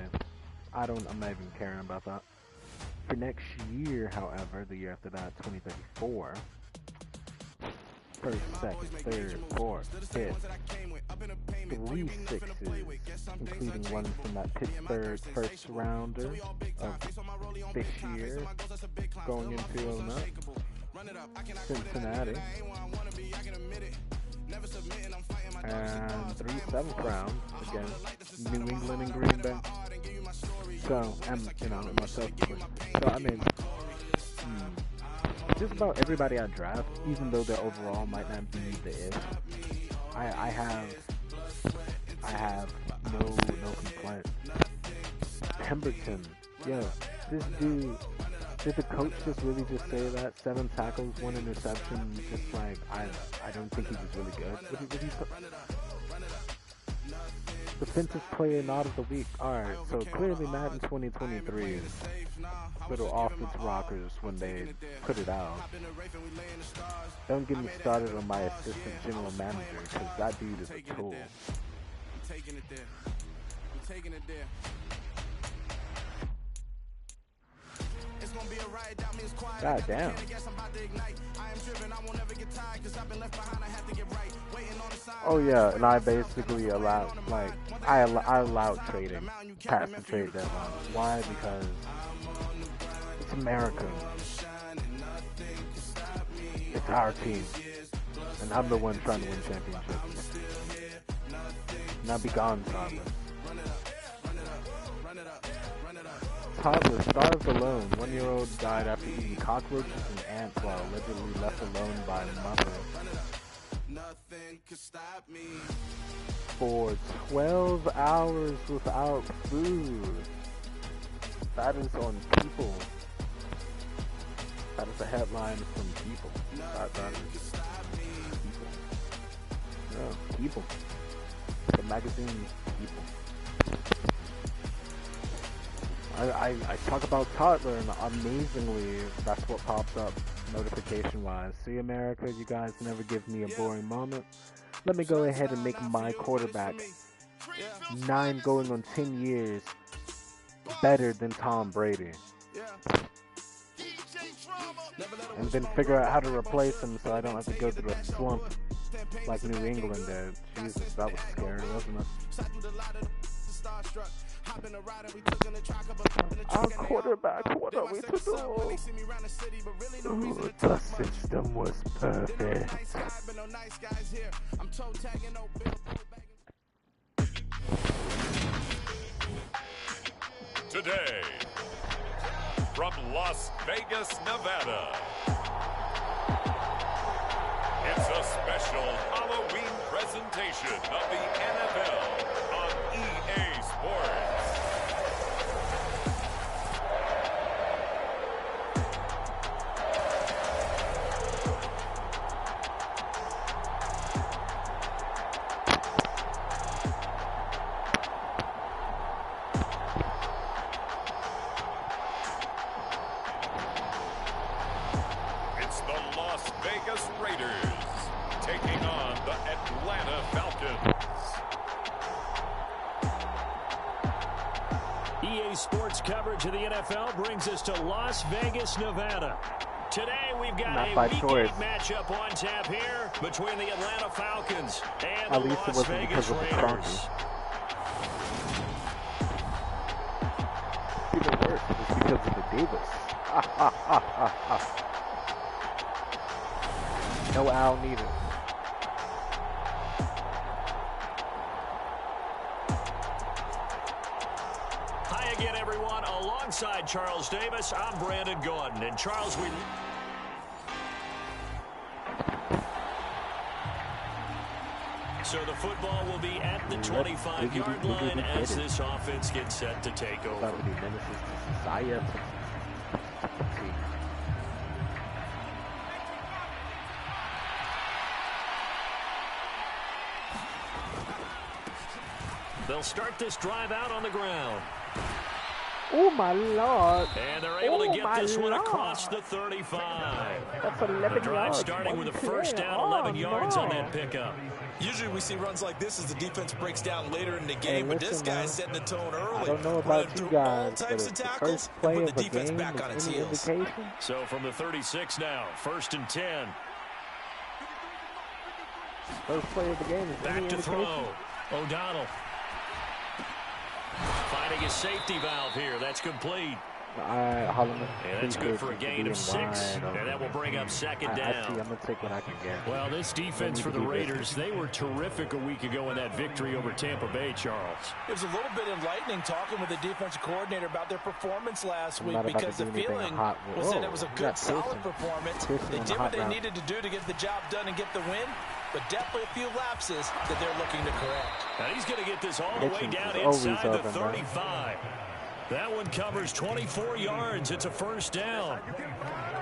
I'm not even caring about that. For next year, however, the year after that, 2034. First, second, third, fourth, fifth, 3 sixes, including one from that Pittsburgh first rounder of this year, going into Cincinnati, and 3 7th rounds against New England and Green Bay. So, and myself. So I mean, just about everybody I draft, even though their overall might not be the if, I have no complaints. Pemberton, yo, this dude, did the coach just really just say that? 7 tackles, 1 interception, just like, I don't think he was really good. What did he Defensive player not of the week. Alright, so clearly Madden 2023 is a little off its rockers when they put it out. Don't get me started on my assistant general manager, because that dude is a tool. God damn. Oh yeah, and I basically allowed, like, I allowed trading past the trade deadline. Why? Because it's America. It's our team. And I'm the one trying to win championships. Now be gone, toddler. Toddler starved alone. 1-year-old died after eating cockroaches and ants while allegedly left alone by mother. For 12 hours without food. That is on People. That is a headline from People. That is People. No, People. The magazine People. I talk about Toddler, and amazingly, that's what pops up notification-wise. See, America, you guys never give me a boring moment. Let me go ahead and make my quarterback 9 going on 10 years better than Tom Brady. And then figure out how to replace him so I don't have to go through a slump. like New England did. Jesus, that was scary, wasn't it? Our quarterback, what are we to do? Ooh, the system was perfect. Today, from Las Vegas, Nevada, it's a special Halloween presentation of the NFL on EA Sports. It's the Las Vegas Raiders taking on the Atlanta Falcons. EA Sports coverage of the NFL brings us to Las Vegas, Nevada. Today we've got a Week 8 matchup on tap here between the Atlanta Falcons and the Las Vegas Raiders. Even worse, it was because of the Davis. No Al needed. Hi again, everyone. Alongside Charles Davis, I'm Brandon Gordon. And Charles, So the football will be at the 25-yard line as this offense gets set to take over. They'll start this drive out on the ground. Oh, my Lord. And they're able to get this one across the 35. That's 11 the drive yards. starting with a first down, 11 yards on that pickup. Usually we see runs like this as the defense breaks down later in the game, but this guy's setting the tone early. I don't know about you guys, but if the first play of the game back on its is any heels. indication. So from the 36 now, 1st and 10. First play of the game is Back any to indication. throw. O'Donnell. Finding his safety valve here. That's complete. Holloman. Yeah, that's good for a gain of 6. And that will bring up second down. I'm going to take what I can get. Well, this defense for the Raiders, they were terrific a week ago in that victory over Tampa Bay, Charles. It was a little bit enlightening talking with the defensive coordinator about their performance last week because the feeling was that it was a good, solid performance. They did what they needed to do to get the job done and get the win, but definitely a few lapses that they're looking to correct. Now he's going to get this all the way down inside the 35. That one covers 24 yards. It's a first down.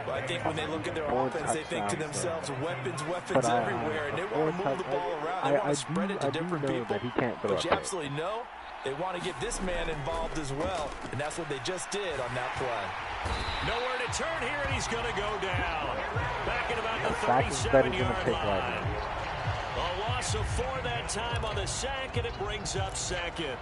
Well, I think when they look at their offense, they think to themselves, weapons everywhere, and they want to move the ball around. They want to spread it to different people. But you absolutely know they want to get this man involved as well, and that's what they just did on that play. Nowhere to turn here, and he's going to go down. Back at about the 37-yard line. A loss of 4 that time on the sack, and it brings up second.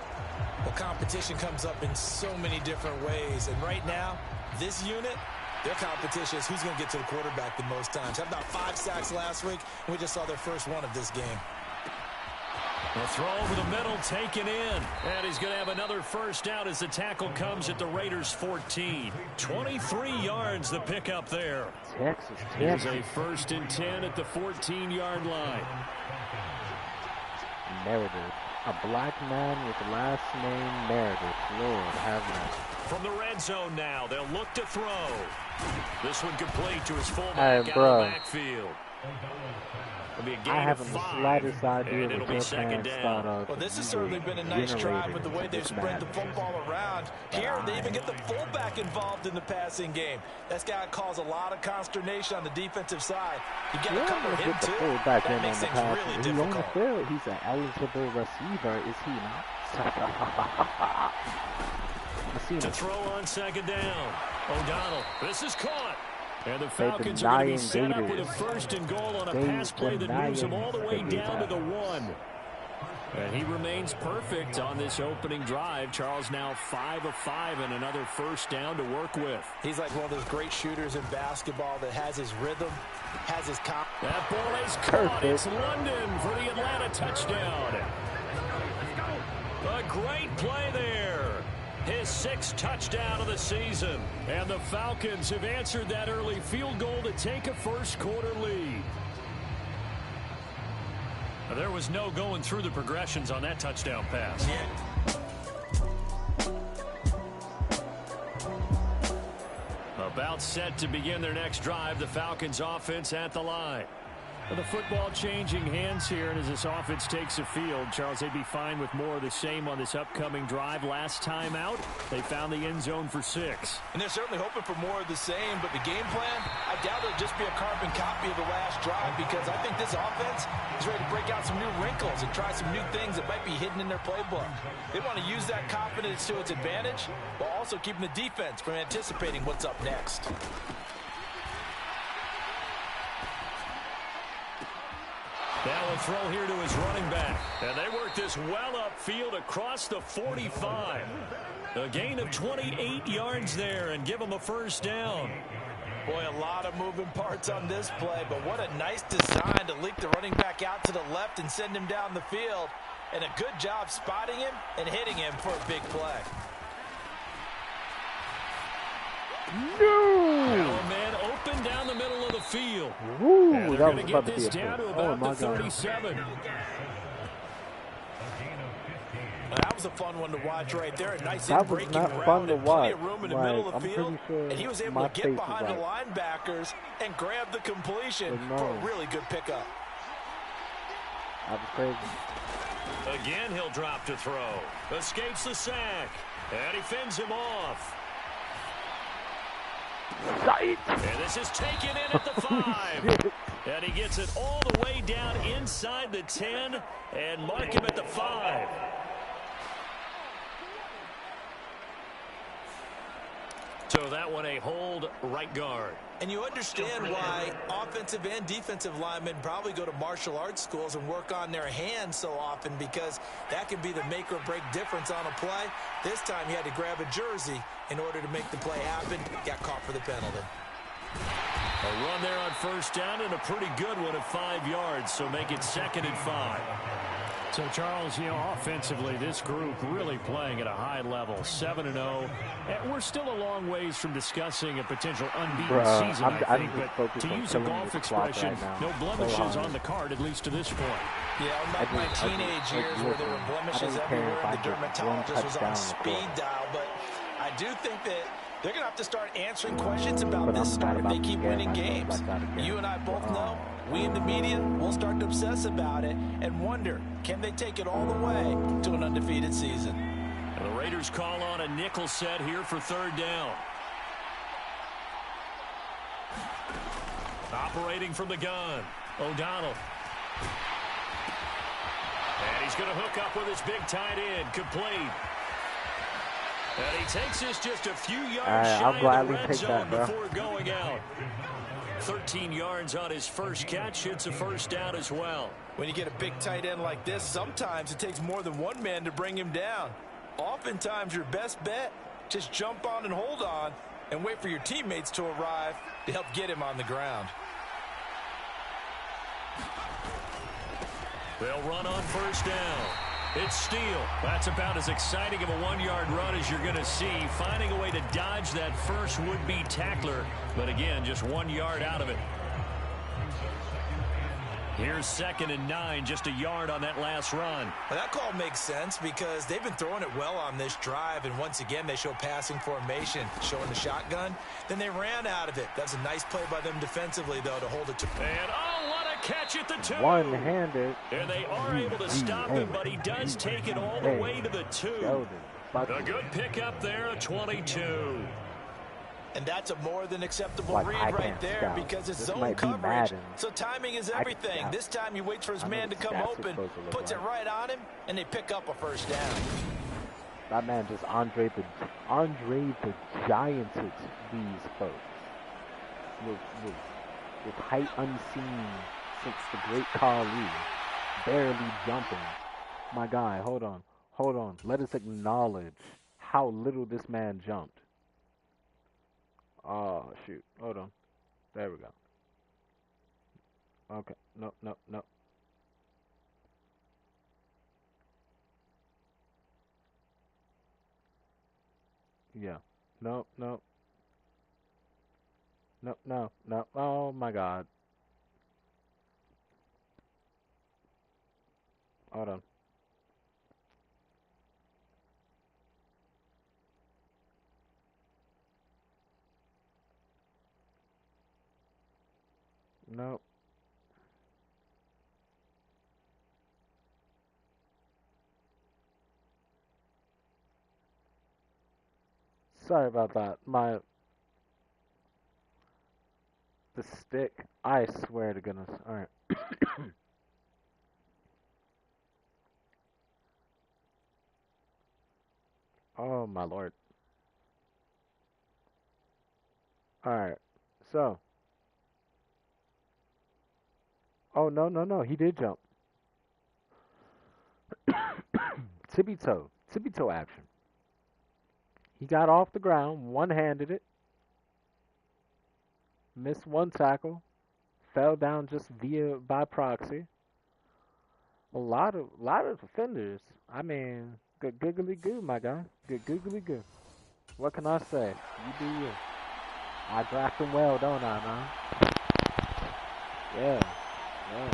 Well, competition comes up in so many different ways, and right now, this unit, their competition is who's going to get to the quarterback the most times. Had about 5 sacks last week, and we just saw their first one of this game. A throw over the middle, taken in. And he's going to have another first down as the tackle comes at the Raiders' 14. 23 yards the pickup there. Texas. Here's a 1st and 10 at the 14-yard line. Meredith. A black man with the last name Meredith. Lord have mercy. From the red zone now, they'll look to throw. This one complete to his fullback out of the backfield. It'll be a gain I haven't of the 5, slightest idea and it'll be second down. Well, this has certainly been a nice drive with the way they've spread the football around. Here, they even get the fullback involved in the passing game. That's got to cause a lot of consternation on the defensive side. You got to cover him, too. That makes things really difficult. He's an eligible receiver, is he not? To throw on second down. O'Donnell, this is caught. And the Falcons are going to be set up with a 1st and goal on a pass play that moves them all the way down to the 1. And he remains perfect on this opening drive. Charles now 5 of 5 and another first down to work with. He's like one of those great shooters in basketball that has his rhythm, has his confidence. That ball is caught. It's London for the Atlanta touchdown. A great play there. His 6th touchdown of the season. And the Falcons have answered that early field goal to take a first quarter lead. There was no going through the progressions on that touchdown pass. About set to begin their next drive, the Falcons offense at the line. The football changing hands here, and as this offense takes the field, Charles, they'd be fine with more of the same on this upcoming drive. Last time out, they found the end zone for 6. And they're certainly hoping for more of the same, but the game plan, I doubt it'll just be a carbon copy of the last drive, because I think this offense is ready to break out some new wrinkles and try some new things that might be hidden in their playbook. They want to use that confidence to its advantage, while also keeping the defense from anticipating what's up next. Now a throw here to his running back. And they work this well upfield across the 45. A gain of 28 yards there and give him a first down. Boy, a lot of moving parts on this play, but what a nice design to leak the running back out to the left and send him down the field. And a good job spotting him and hitting him for a big play. No! Man open down the middle of the field. Woo, and they're going to get this down to about the 37. Well, that was a fun one to watch right there. A nice that was breaking not route fun to and watch. plenty of room in the middle of the field. Sure and he was able to get behind the linebackers and grab the completion for a really good pickup. That was crazy. Again, he'll drop to throw. Escapes the sack. And he fends him off. And this is taken in at the 5. And he gets it all the way down inside the 10 and mark him at the 5. So that one a hold right guard. And you understand why offensive and defensive linemen probably go to martial arts schools and work on their hands so often, because that can be the make or break difference on a play. This time he had to grab a jersey in order to make the play happen. Got caught for the penalty. A run there on first down and a pretty good one at 5 yards, so make it 2nd and 5. So, Charles, offensively, this group really playing at a high level, 7-0. And we're still a long ways from discussing a potential unbeaten season, I think. But to use a golf expression, no blemishes on the card, at least to this point. Yeah, unlike my teenage years where there were blemishes everywhere and the dermatologist was on speed dial. But I do think that they're going to have to start answering questions about this start if they keep winning games. You and I both know, we in the media will start to obsess about it and wonder, can they take it all the way to an undefeated season? And the Raiders call on a nickel set here for 3rd down. Operating from the gun, O'Donnell. And he's going to hook up with his big tight end, complete. And he takes this just a few yards shy of the red zone before going out. 13 yards on his first catch. It's a first down as well. When you get a big tight end like this, sometimes it takes more than one man to bring him down. Oftentimes, your best bet, just jump on and hold on and wait for your teammates to arrive to help get him on the ground. They'll run on first down. It's Steele. That's about as exciting of a 1-yard run as you're going to see. Finding a way to dodge that first would-be tackler. But again, just 1 yard out of it. Here's 2nd and 9, just a yard on that last run. Well, that call makes sense because they've been throwing it well on this drive. And once again, they show passing formation, showing the shotgun. Then they ran out of it. That's a nice play by them defensively, though, to hold it to. And what a catch at the 2. One-handed. And they are able to stop him, but he does take it all the way to the 2. A good pickup there, a 22. And that's a more than acceptable read right there because it's zone coverage. So timing is everything. This time he waits for his man to come open, puts it right on him, and they pick up a first down. That man just Andre the Gianted these folks. With height unseen since the great Kali, barely jumping My guy, hold on. Hold on. Let us acknowledge how little this man jumped. Oh, shoot. Hold on. There we go. Okay. No, no, no. Yeah. No, no. No, no, no. Oh, my God. Hold on. No. Sorry about that. The stick. I swear to goodness. Alright. Oh, my Lord. Alright. So. Oh, no, no, no. He did jump. Tippy toe. Tippy toe action. He got off the ground, one-handed it. Missed one tackle. Fell down just by proxy. A lot of offenders. I mean, good googly goo, my guy. Good googly goo. What can I say? You do you. I draft him well, don't I, man? Yeah. Yeah.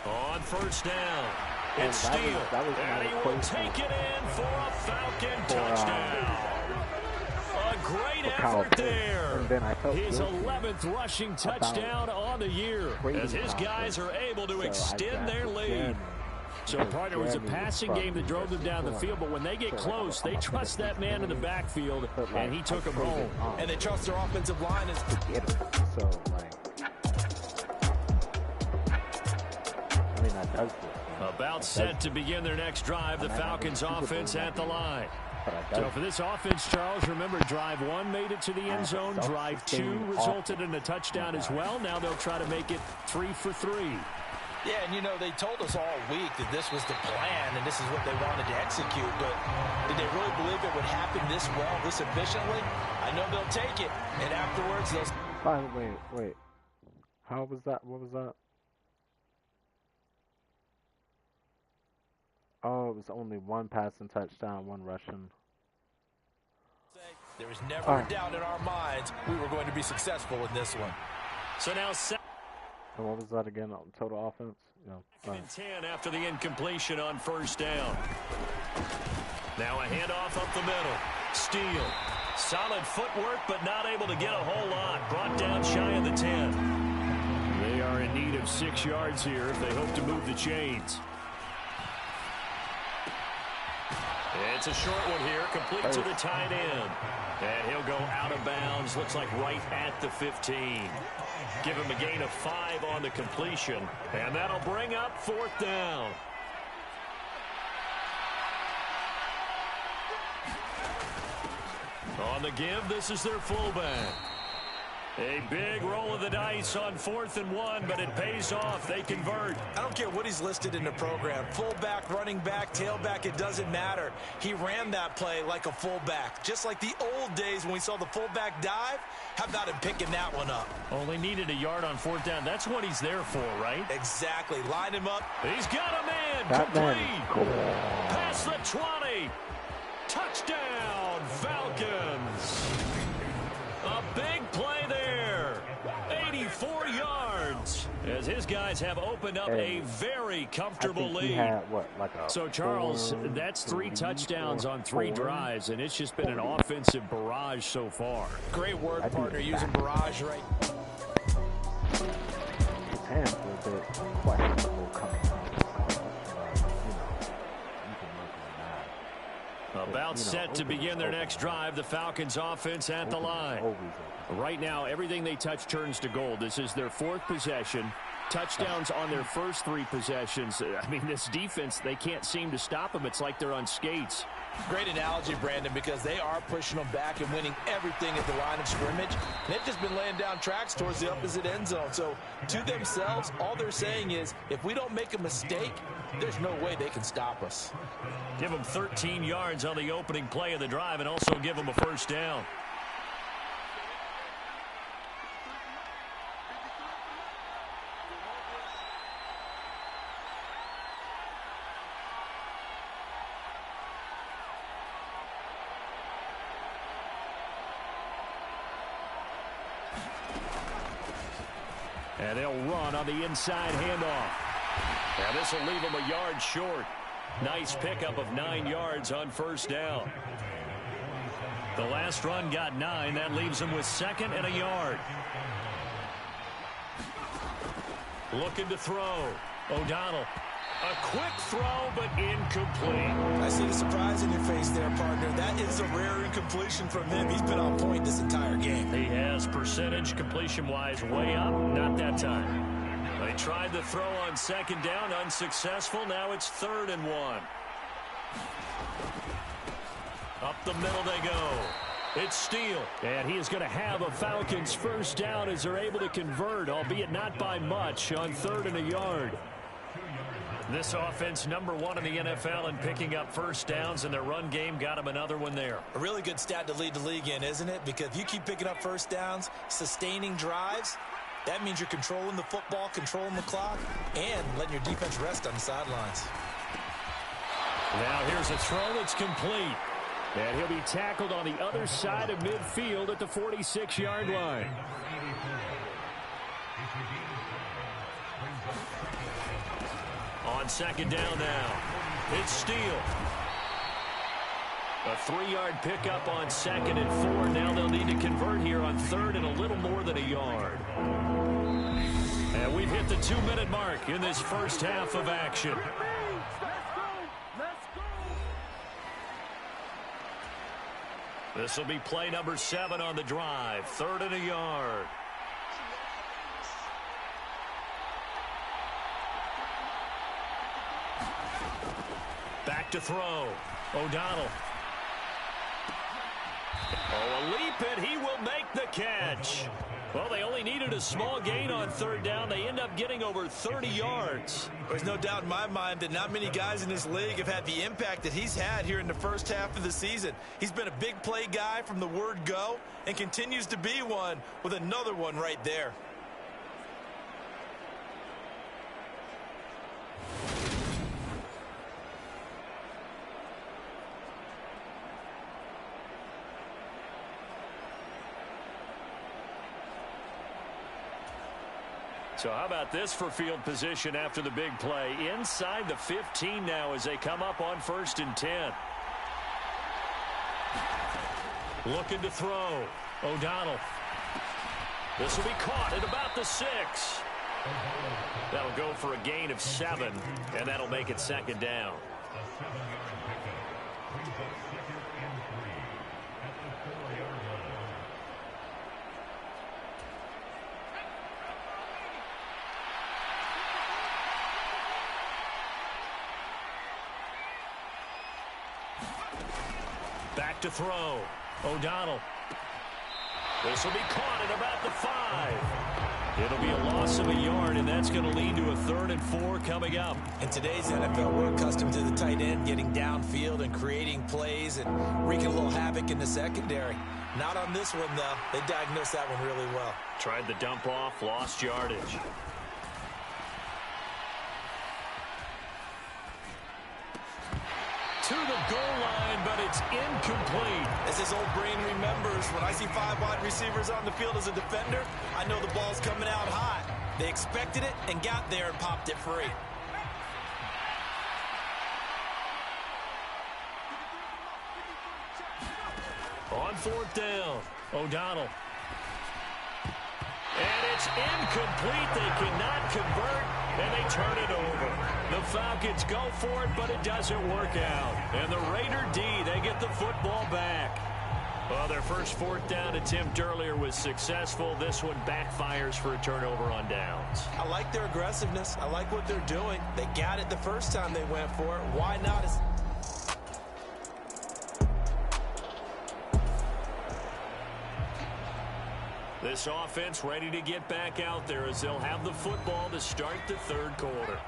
On first down, it's Steele, and he will take it in for a Falcon touchdown. A great effort there. His 11th rushing touchdown on the year, as his guys are able to extend their lead. So, partner, it was a passing game that drove them down the field, but when they get close, they trust that man in the backfield, and he took them home. And they trust their offensive line is to get it. So, like, I mean, that does it. About set to begin their next drive, the Falcons offense at the line. So for this offense, Charles, remember, drive 1 made it to the end zone. Drive 2 resulted in a touchdown as well. Now they'll try to make it 3 for 3. Yeah, and you know, they told us all week that this was the plan and this is what they wanted to execute, but did they really believe it would happen this well, this efficiently? I know they'll take it, and afterwards they'll... By the way, wait. How was that? What was that? Oh, it was only 1 passing touchdown, 1 rushing. There was never a doubt in our minds we were going to be successful in this one. So now... And what was that again? Total offense? Yeah. 2nd and 10 after the incompletion on first down. Now a handoff up the middle. Steele. Solid footwork, but not able to get a whole lot. Brought down shy of the 10. They are in need of 6 yards here if they hope to move the chains. It's a short one here, complete to the tight end. And he'll go out of bounds, looks like right at the 15. Give him a gain of 5 on the completion, and that'll bring up 4th down. On the give, this is their fullback. A big roll of the dice on 4th and 1, but it pays off. They convert. I don't care what he's listed in the program. Fullback, running back, tailback, it doesn't matter. He ran that play like a fullback. Just like the old days when we saw the fullback dive. How about him picking that one up? Only needed a yard on 4th down. That's what he's there for, right? Exactly. Line him up. He's got a man. That complete. man. Cool. Past the 20. Touchdown, Falcons. A big play there. 84 yards. As his guys have opened up a very comfortable lead. Had, what, like a so, Charles, that's 3 touchdowns on 3 drives, and it's just been an offensive barrage so far. Great work, partner, using barrage right. His hands were a bit questionable coming out. About set to begin their next drive, the Falcons offense at the line. Right now, everything they touch turns to gold. This is their 4th possession. touchdowns on their first 3 possessions. I mean, this defense, they can't seem to stop them. It's like they're on skates. Great analogy, Brandon, because they are pushing them back and winning everything at the line of scrimmage. They've just been laying down tracks towards the opposite end zone. So to themselves, all they're saying is, if we don't make a mistake, there's no way they can stop us. Give them 13 yards on the opening play of the drive and also give them a first down. And they'll run on the inside handoff. And this will leave them a yard short. Nice pickup of 9 yards on first down. The last run got 9. That leaves them with 2nd and a yard. Looking to throw. O'Donnell. A quick throw, but incomplete. I see the surprise in your face there, partner. That is a rare incompletion from him. He's been on point this entire game. He has, percentage completion-wise way up. Not that time. They tried the throw on 2nd down, unsuccessful. Now it's 3rd and 1. Up the middle they go. It's Steele. And he is going to have a Falcons first down as they're able to convert, albeit not by much, on 3rd and a yard. This offense #1 in the NFL in picking up first downs, and their run game got him another one there. A really good stat to lead the league in, isn't it? Because if you keep picking up first downs, sustaining drives, that means you're controlling the football, controlling the clock, and letting your defense rest on the sidelines. Now here's a throw that's complete. And he'll be tackled on the other side of midfield at the 46-yard line. On 2nd down now, it's Steele. A 3-yard pickup on 2nd and 4. Now they'll need to convert here on 3rd and a little more than a yard. And we've hit the 2-minute mark in this first half of action. This will be play number 7 on the drive. 3rd and a yard. Back to throw. O'Donnell. Oh, a leap, and he will make the catch. Well, they only needed a small gain on 3rd down. They end up getting over 30 yards. There's no doubt in my mind that not many guys in this league have had the impact that he's had here in the first half of the season. He's been a big play guy from the word go and continues to be one with another one right there. So how about this for field position after the big play? Inside the 15 now as they come up on 1st and 10. Looking to throw. O'Donnell. This will be caught at about the 6. That'll go for a gain of 7, and that'll make it 2nd down. Back to throw. O'Donnell. This will be caught at about the 5. It'll be a loss of a yard, and that's going to lead to a 3rd and 4 coming up. In today's NFL, we're accustomed to the tight end getting downfield and creating plays and wreaking a little havoc in the secondary. Not on this one, though. They diagnosed that one really well. Tried the dump off, lost yardage. To the goal line, but it's incomplete. As his old brain remembers, when I see 5 wide receivers on the field as a defender, I know the ball's coming out hot. They expected it and got there and popped it free. On 4th down, O'Donnell. And it's incomplete. They cannot convert, and they turn it over. The Falcons go for it, but it doesn't work out. And the Raider D, they get the football back. Well, their first fourth down attempt earlier was successful. This one backfires for a turnover on downs. I like their aggressiveness. I like what they're doing. They got it the first time they went for it. Why not? This offense ready to get back out there as they'll have the football to start the third quarter.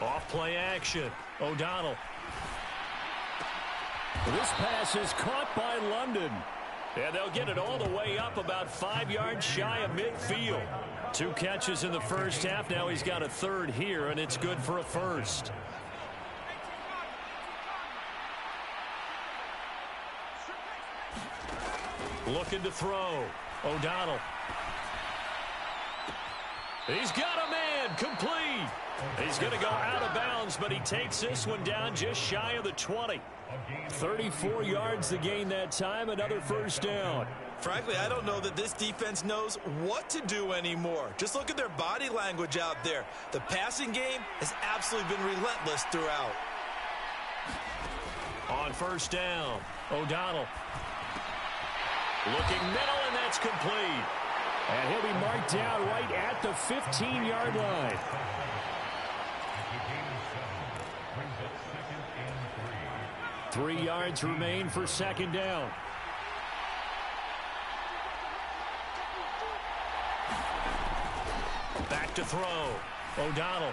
Off play action. O'Donnell. This pass is caught by London. And they'll get it all the way up about 5 yards shy of midfield. 2 catches in the first half. Now he's got a third here, and it's good for a first. Looking to throw. O'Donnell. He's got a man. Complete. He's going to go out of bounds, but he takes this one down just shy of the 20. 34 yards to gain that time. Another first down. Frankly, I don't know that this defense knows what to do anymore. Just look at their body language out there. The passing game has absolutely been relentless throughout. On first down, O'Donnell. Looking middle, and that's complete. And he'll be marked down right at the 15-yard line. Three yards remain for second down. Back to throw. O'Donnell.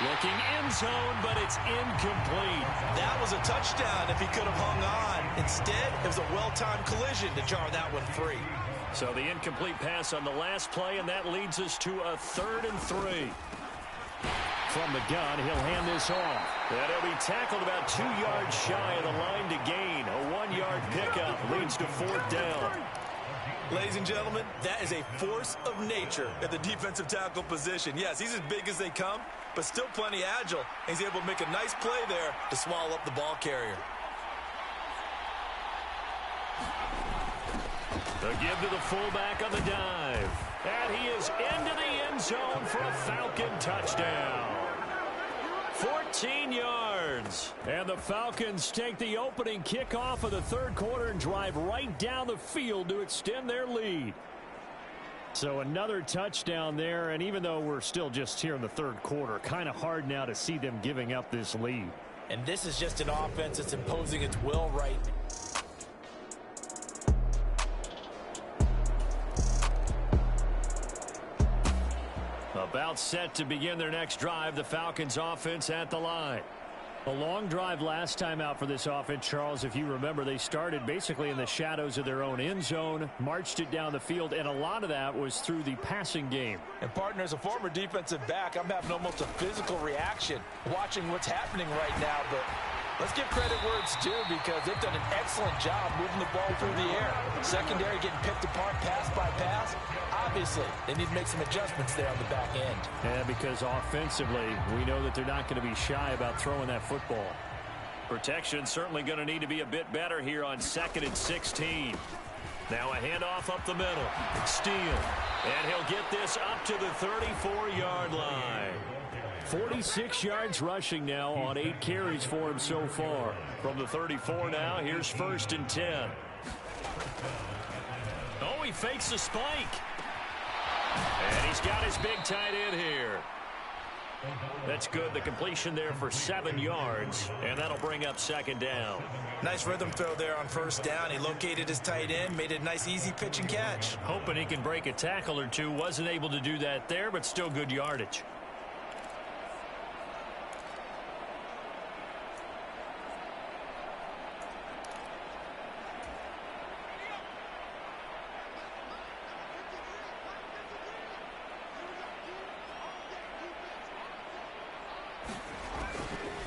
Looking end zone, but it's incomplete. That was a touchdown if he could have hung on. Instead, it was a well-timed collision to jar that one free. So the incomplete pass on the last play, and that leads us to a 3rd and 3. From the gun, he'll hand this off. And he'll be tackled about 2 yards shy of the line to gain. A 1-yard pickup leads to 4th down. Ladies and gentlemen, that is a force of nature at the defensive tackle position. Yes, he's as big as they come, but still plenty agile. He's able to make a nice play there to swallow up the ball carrier. The give to the fullback on the dive. And he is into the end zone for a Falcon touchdown. 14 yards. And the Falcons take the opening kickoff of the third quarter and drive right down the field to extend their lead. So another touchdown there, and even though we're still just here in the third quarter, kind of hard now to see them giving up this lead. And this is just an offense that's imposing its will right now. About set to begin their next drive, the Falcons offense at the line. A long drive last time out for this offense, Charles. If you remember, they started basically in the shadows of their own end zone, marched it down the field, and a lot of that was through the passing game. And partner, as a former defensive back, I'm having almost a physical reaction watching what's happening right now, but let's give credit where it's due because they've done an excellent job moving the ball through the air. Secondary getting picked apart pass by pass. Obviously, they need to make some adjustments there on the back end. Yeah, because offensively, we know that they're not going to be shy about throwing that football. Protection certainly going to need to be a bit better here on 2nd and 16. Now a handoff up the middle. Steele. And he'll get this up to the 34-yard line. 46 yards rushing now on 8 carries for him so far. From the 34 now, here's 1st and 10. Oh, he fakes the spike. And he's got his big tight end here. That's good. The completion there for 7 yards, and that'll bring up 2nd down. Nice rhythm throw there on 1st down. He located his tight end, made a nice easy pitch and catch. Hoping he can break a tackle or two. Wasn't able to do that there, but still good yardage.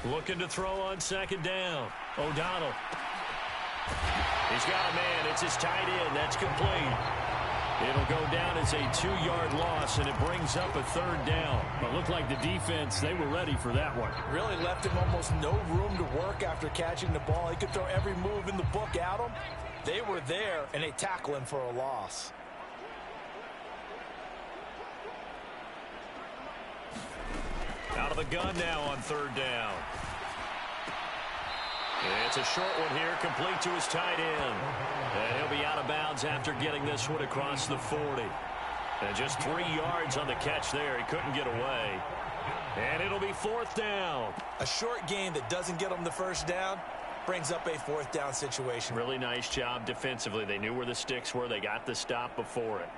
Looking to throw on 2nd down. O'Donnell. He's got a man. It's his tight end. That's complete. It'll go down as a 2-yard loss, and it brings up a 3rd down. But looked like the defense, they were ready for that one. Really left him almost no room to work after catching the ball. He could throw every move in the book at him. They were there, and they tackle him for a loss. Out of the gun now on third down. It's a short one here, complete to his tight end. And he'll be out of bounds after getting this one across the 40. And just 3 yards on the catch there. He couldn't get away. And it'll be fourth down. A short game that doesn't get them the first down brings up a fourth down situation. Really nice job defensively. They knew where the sticks were. They got the stop before it.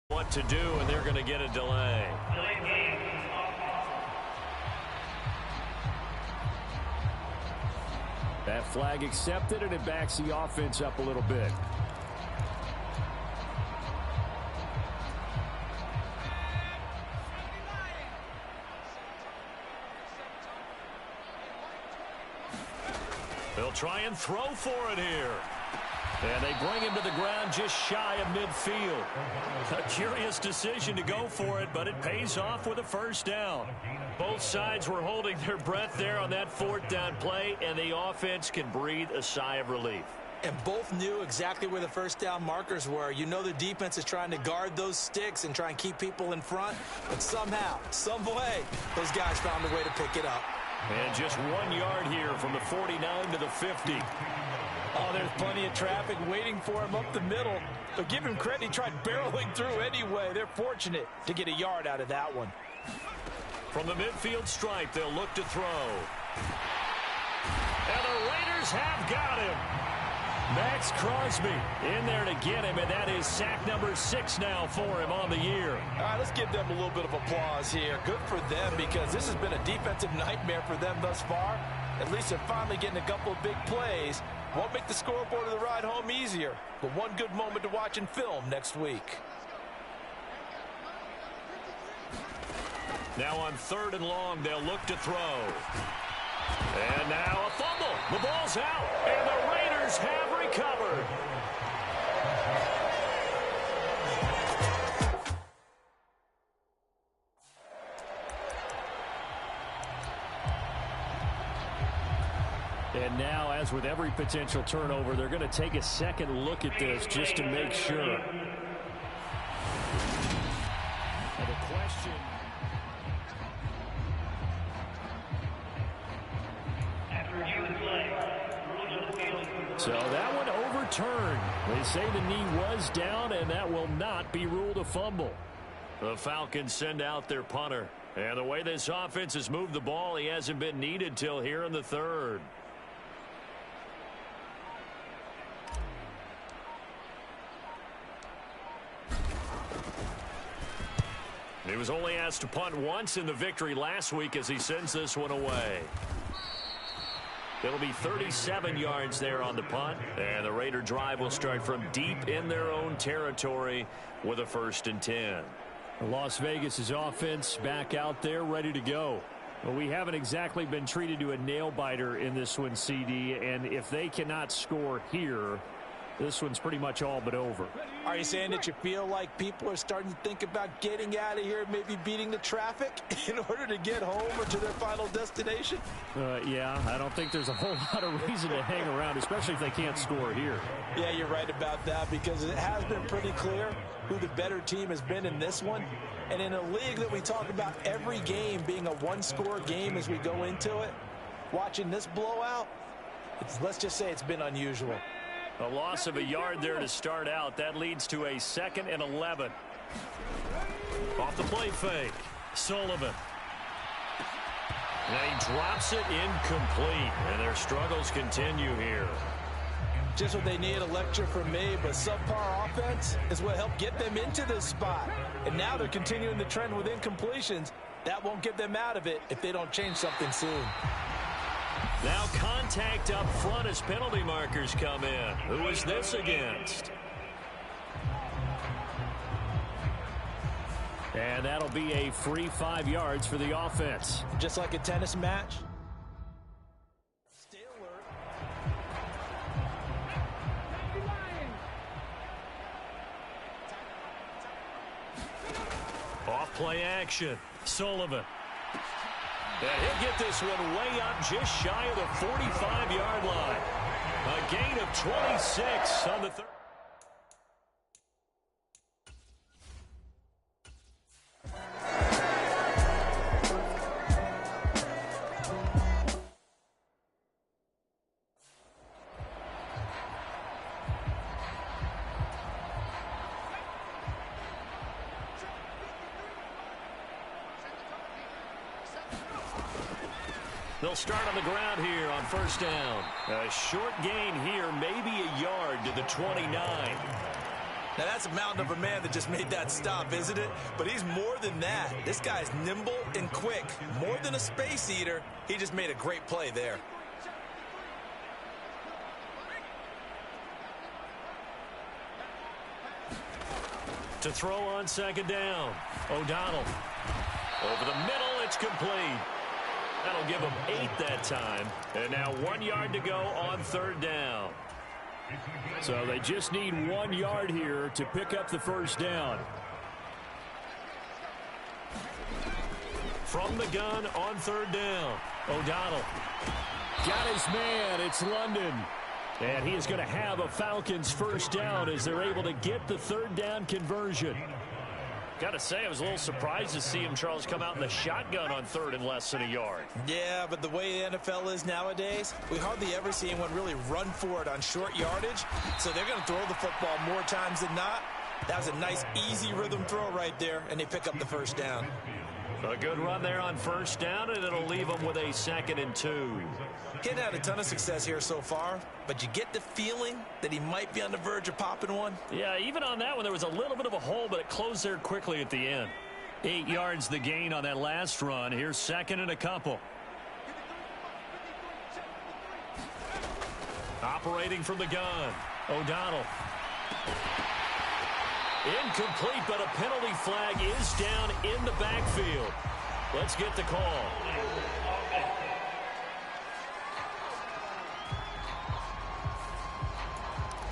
What to do, and they're going to get a delay. That flag accepted, and it backs the offense up a little bit. They'll try and throw for it here. And they bring him to the ground just shy of midfield. A curious decision to go for it, but it pays off with a first down. Both sides were holding their breath there on that fourth down play, and the offense can breathe a sigh of relief. And both knew exactly where the first down markers were. You know the defense is trying to guard those sticks and try and keep people in front, but somehow, some way, those guys found a way to pick it up. And just 1 yard here from the 49 to the 50. Oh, there's plenty of traffic waiting for him up the middle. But give him credit, he tried barreling through anyway. They're fortunate to get a yard out of that one. From the midfield stripe, they'll look to throw. And the Raiders have got him. Max Crosby in there to get him, and that is sack number 6 now for him on the year. All right, let's give them a little bit of applause here. Good for them, because this has been a defensive nightmare for them thus far. At least they're finally getting a couple of big plays. Won't make the scoreboard of the ride home easier, but one good moment to watch in film next week. Now on third and long, they'll look to throw. And now a fumble. The ball's out, and the Raiders have recovered. And now, as with every potential turnover, they're going to take a second look at this just to make sure. And the question. So that one overturned. They say the knee was down, and that will not be ruled a fumble. The Falcons send out their punter. And the way this offense has moved the ball, he hasn't been needed till here in the third. He was only asked to punt once in the victory last week as he sends this one away. It'll be 37 yards there on the punt, and the Raider drive will start from deep in their own territory with a 1st and 10. Las Vegas' offense back out there ready to go. Well, we haven't exactly been treated to a nail-biter in this one, CD, and if they cannot score here, this one's pretty much all but over. Are you saying that you feel like people are starting to think about getting out of here, maybe beating the traffic in order to get home or to their final destination? Yeah, I don't think there's a whole lot of reason to hang around, especially if they can't score here. Yeah, you're right about that, because it has been pretty clear who the better team has been in this one. And in a league that we talk about every game being a one-score game as we go into it, watching this blowout, let's just say it's been unusual. A loss of a yard there to start out. That leads to a 2nd and 11. Off the play fake. Sullivan. And he drops it incomplete. And their struggles continue here. Just what they need, a lecture from me, but subpar offense is what helped get them into this spot. And now they're continuing the trend with incompletions. That won't get them out of it if they don't change something soon. Now contact up front as penalty markers come in. Who is this against? And that'll be a free 5 yards for the offense. Just like a tennis match. Off play action. Sullivan. And he'll get this one way up just shy of the 45-yard line. A gain of 26 on the third. They'll start on the ground here on first down. A short gain here, maybe a yard to the 29. Now, that's a mountain of a man that just made that stop, isn't it? But he's more than that. This guy's nimble and quick. More than a space eater. He just made a great play there. To throw on second down. O'Donnell. Over the middle, it's complete. That'll give him 8 that time. And now 1 yard to go on third down. So they just need 1 yard here to pick up the first down. From the gun on third down. O'Donnell. Got his man. It's London. And he is going to have a Falcons first down as they're able to get the third down conversion. Got to say, I was a little surprised to see him, Charles, come out in the shotgun on third and less than a yard. Yeah, but the way the NFL is nowadays, we hardly ever see anyone really run for it on short yardage. So they're going to throw the football more times than not. That was a nice, easy rhythm throw right there, and they pick up the first down. A good run there on first down, and it'll leave them with a 2nd and 2. He's had a ton of success here so far, but you get the feeling that he might be on the verge of popping one. Yeah, even on that one, there was a little bit of a hole, but it closed there quickly at the end. 8 yards the gain on that last run. Here's 2nd and a couple. Operating from the gun, O'Donnell. Incomplete, but a penalty flag is down in the backfield. Let's get the call.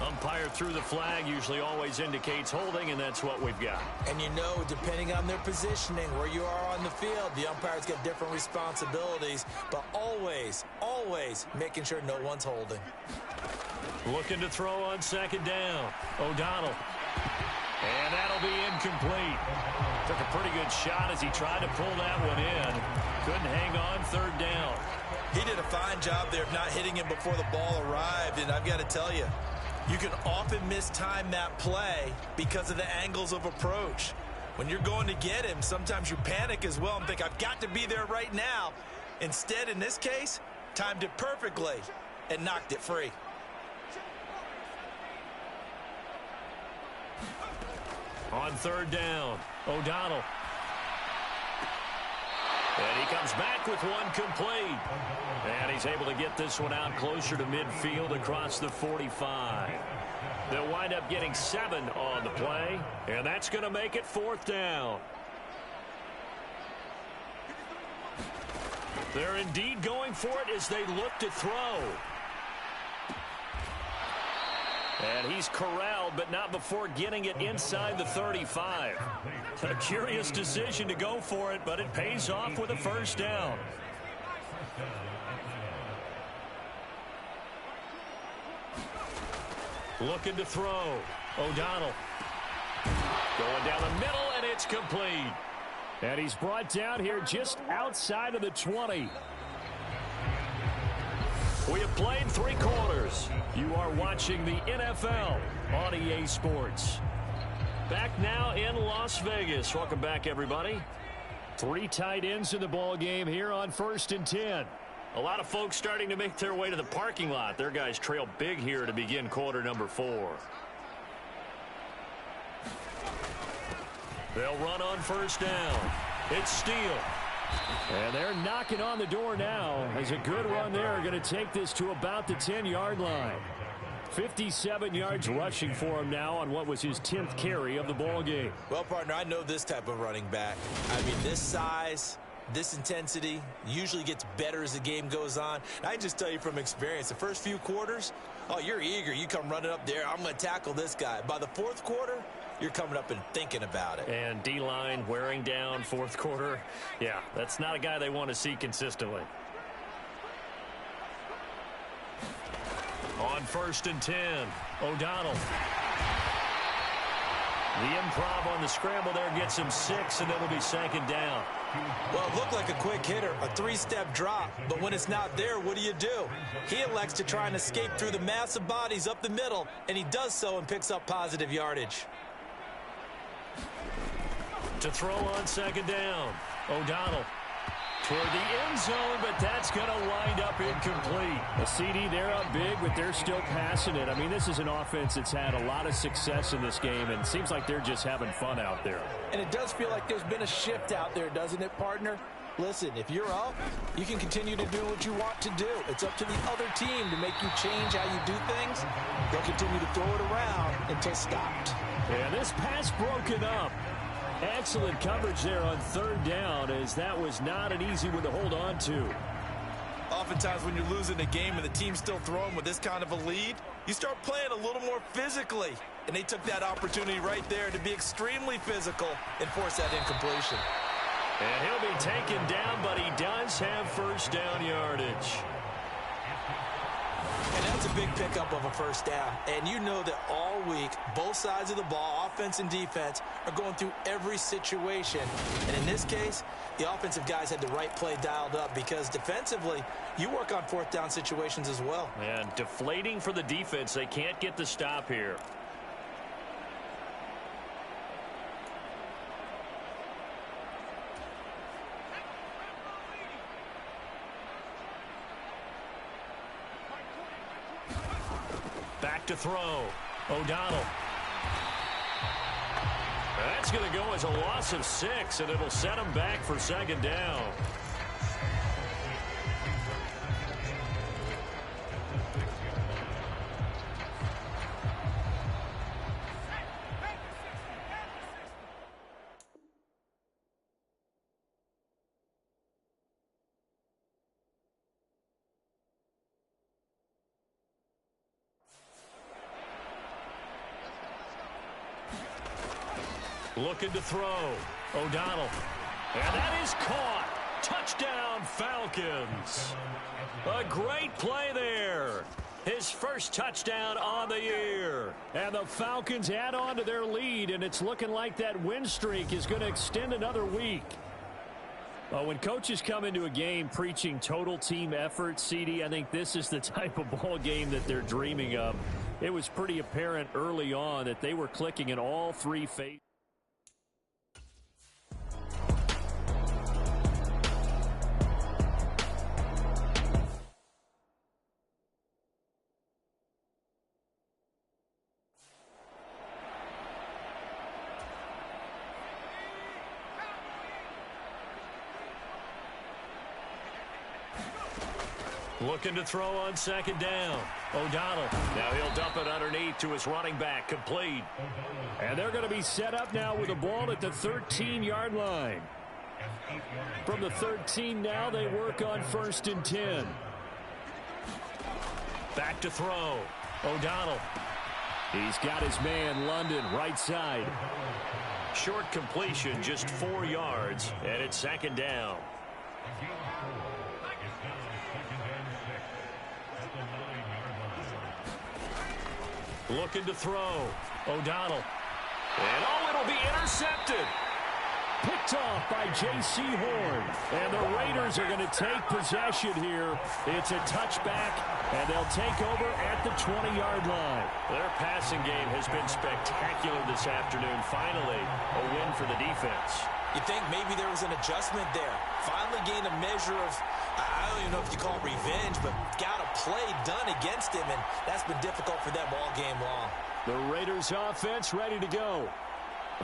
Umpire threw the flag, usually always indicates holding, and that's what we've got. And you know, depending on their positioning, where you are on the field, the umpires get different responsibilities, but always, always making sure no one's holding. Looking to throw on second down. O'Donnell. And that'll be incomplete. Took a pretty good shot as he tried to pull that one in. Couldn't hang on third down. He did a fine job there of not hitting him before the ball arrived, and I've got to tell you, you can often mistime that play because of the angles of approach. When you're going to get him, sometimes you panic as well and think, I've got to be there right now. Instead, in this case, timed it perfectly and knocked it free. On third down, O'Donnell. And he comes back with one complete. And he's able to get this one out closer to midfield across the 45. They'll wind up getting 7 on the play, and that's going to make it 4th down. They're indeed going for it as they look to throw. And he's corralled, but not before getting it inside the 35. A curious decision to go for it, but it pays off with a first down. Looking to throw. O'Donnell. Going down the middle, and it's complete. And he's brought down here just outside of the 20. We have played 3 quarters. You are watching the NFL on EA Sports. Back now in Las Vegas. Welcome back, everybody. 3 tight ends in the ball game here on 1st and 10. A lot of folks starting to make their way to the parking lot. Their guys trail big here to begin quarter number 4. They'll run on first down. It's Steele. And they're knocking on the door now as a good run there. Going to take this to about the 10-yard line. 57 yards rushing for him now on what was his 10th carry of the ball game. Well, partner, I know this type of running back. I mean, this size, this intensity usually gets better as the game goes on. And I just tell you from experience, the first few quarters, oh, you're eager. You come running up there, I'm going to tackle this guy. By the fourth quarter, you're coming up and thinking about it. And D-line wearing down fourth quarter. Yeah, that's not a guy they want to see consistently. On 1st and 10, O'Donnell. The improv on the scramble there gets him 6, and it'll be 2nd down. Well, it looked like a quick hitter, a 3-step drop, but when it's not there, what do? He elects to try and escape through the massive bodies up the middle, and he does so and picks up positive yardage. To throw on 2nd down, O'Donnell toward the end zone, but that's going to wind up incomplete. A CD, they're up big, but they're still passing it. I mean, this is an offense that's had a lot of success in this game, and it seems like they're just having fun out there. And it does feel like there's been a shift out there, doesn't it, partner? Listen, if you're up, you can continue to do what you want to do. It's up to the other team to make you change how you do things. They'll continue to throw it around until stopped. And this pass broken up. Excellent coverage there on 3rd down, as that was not an easy one to hold on to. Oftentimes when you're losing a game and the team's still throwing with this kind of a lead, you start playing a little more physically. And they took that opportunity right there to be extremely physical and force that incompletion. And he'll be taken down, but he does have 1st down yardage. And that's a big pickup of a 1st down. And you know that all week, both sides of the ball, offense and defense, are going through every situation. And in this case, the offensive guys had the right play dialed up because defensively, you work on 4th down situations as well. And deflating for the defense. They can't get the stop here. Back to throw. O'Donnell. That's going to go as a loss of 6, and it'll set him back for 2nd down. Looking to throw. O'Donnell. And that is caught. Touchdown, Falcons. A great play there. His 1st touchdown on the year. And the Falcons add on to their lead, and it's looking like that win streak is going to extend another week. Well, when coaches come into a game preaching total team effort, CD, I think this is the type of ball game that they're dreaming of. It was pretty apparent early on that they were clicking in all 3 phases. Looking to throw on 2nd down. O'Donnell. Now he'll dump it underneath to his running back. Complete. And they're going to be set up now with the ball at the 13-yard line. From the 13 now, they work on 1st and 10. Back to throw. O'Donnell. He's got his man, London, right side. Short completion, just 4 yards, and it's 2nd down. Looking to throw. O'Donnell. And it'll be intercepted. Picked off by J.C. Horn. And the Raiders are going to take possession here. It's a touchback, and they'll take over at the 20-yard line. Their passing game has been spectacular this afternoon. Finally, a win for the defense. You think maybe there was an adjustment there. Finally gained a measure of, I don't even know if you call it revenge, but got a play done against him, and that's been difficult for them all game long. The Raiders offense ready to go.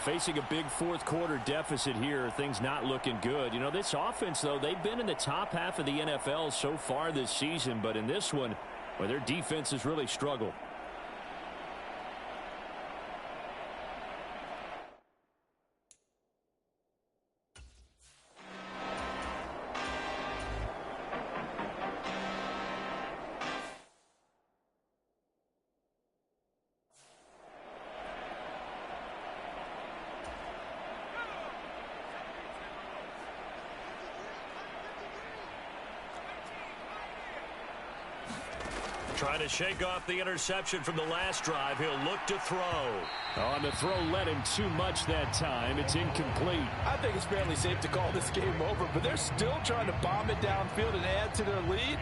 Facing a big 4th quarter deficit here, things not looking good. You know, this offense, though, they've been in the top half of the NFL so far this season, but in this one, well, their defense has really struggled. Trying to shake off the interception from the last drive. He'll look to throw. On the throw led him too much that time. It's incomplete. I think it's fairly safe to call this game over, but they're still trying to bomb it downfield and add to their lead.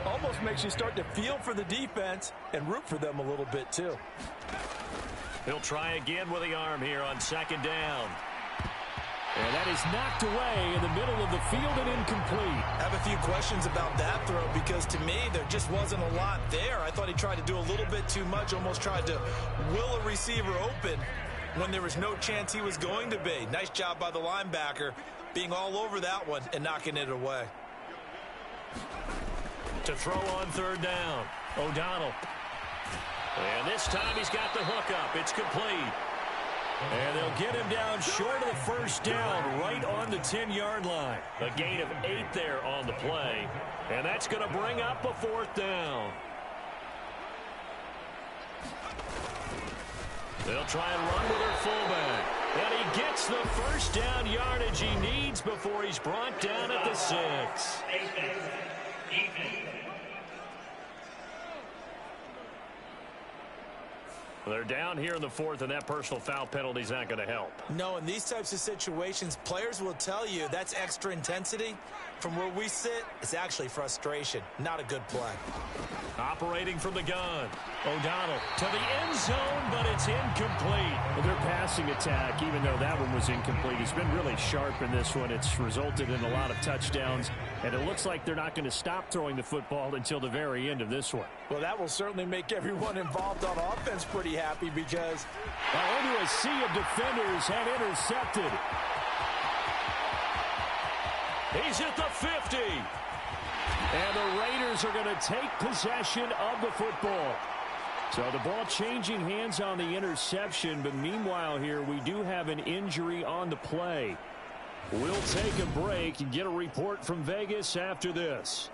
Almost makes you start to feel for the defense and root for them a little bit too. He'll try again with the arm here on second down. And that is knocked away in the middle of the field and incomplete. I have a few questions about that throw because to me there just wasn't a lot there. I thought he tried to do a little bit too much, almost tried to will a receiver open when there was no chance he was going to be. Nice job by the linebacker being all over that one and knocking it away. To throw on third down, O'Donnell. And this time he's got the hook up. It's complete. And they'll get him down short of the first down, right on the 10-yard line. A gain of 8 there on the play. And that's going to bring up a fourth down. They'll try and run with their fullback. And he gets the first down yardage he needs before he's brought down at the 6. They're down here in the fourth, and that personal foul penalty is not going to help. No, in these types of situations, players will tell you that's extra intensity. From where we sit, it's actually frustration. Not a good play. Operating from the gun. O'Donnell to the end zone, but it's incomplete. Well, their passing attack, even though that one was incomplete, has been really sharp in this one. It's resulted in a lot of touchdowns, and it looks like they're not going to stop throwing the football until the very end of this one. Well, that will certainly make everyone involved on offense pretty happy because into a sea of defenders and intercepted. He's at the 50. And the Raiders are going to take possession of the football. So the ball changing hands on the interception, but meanwhile here we do have an injury on the play. We'll take a break and get a report from Vegas after this.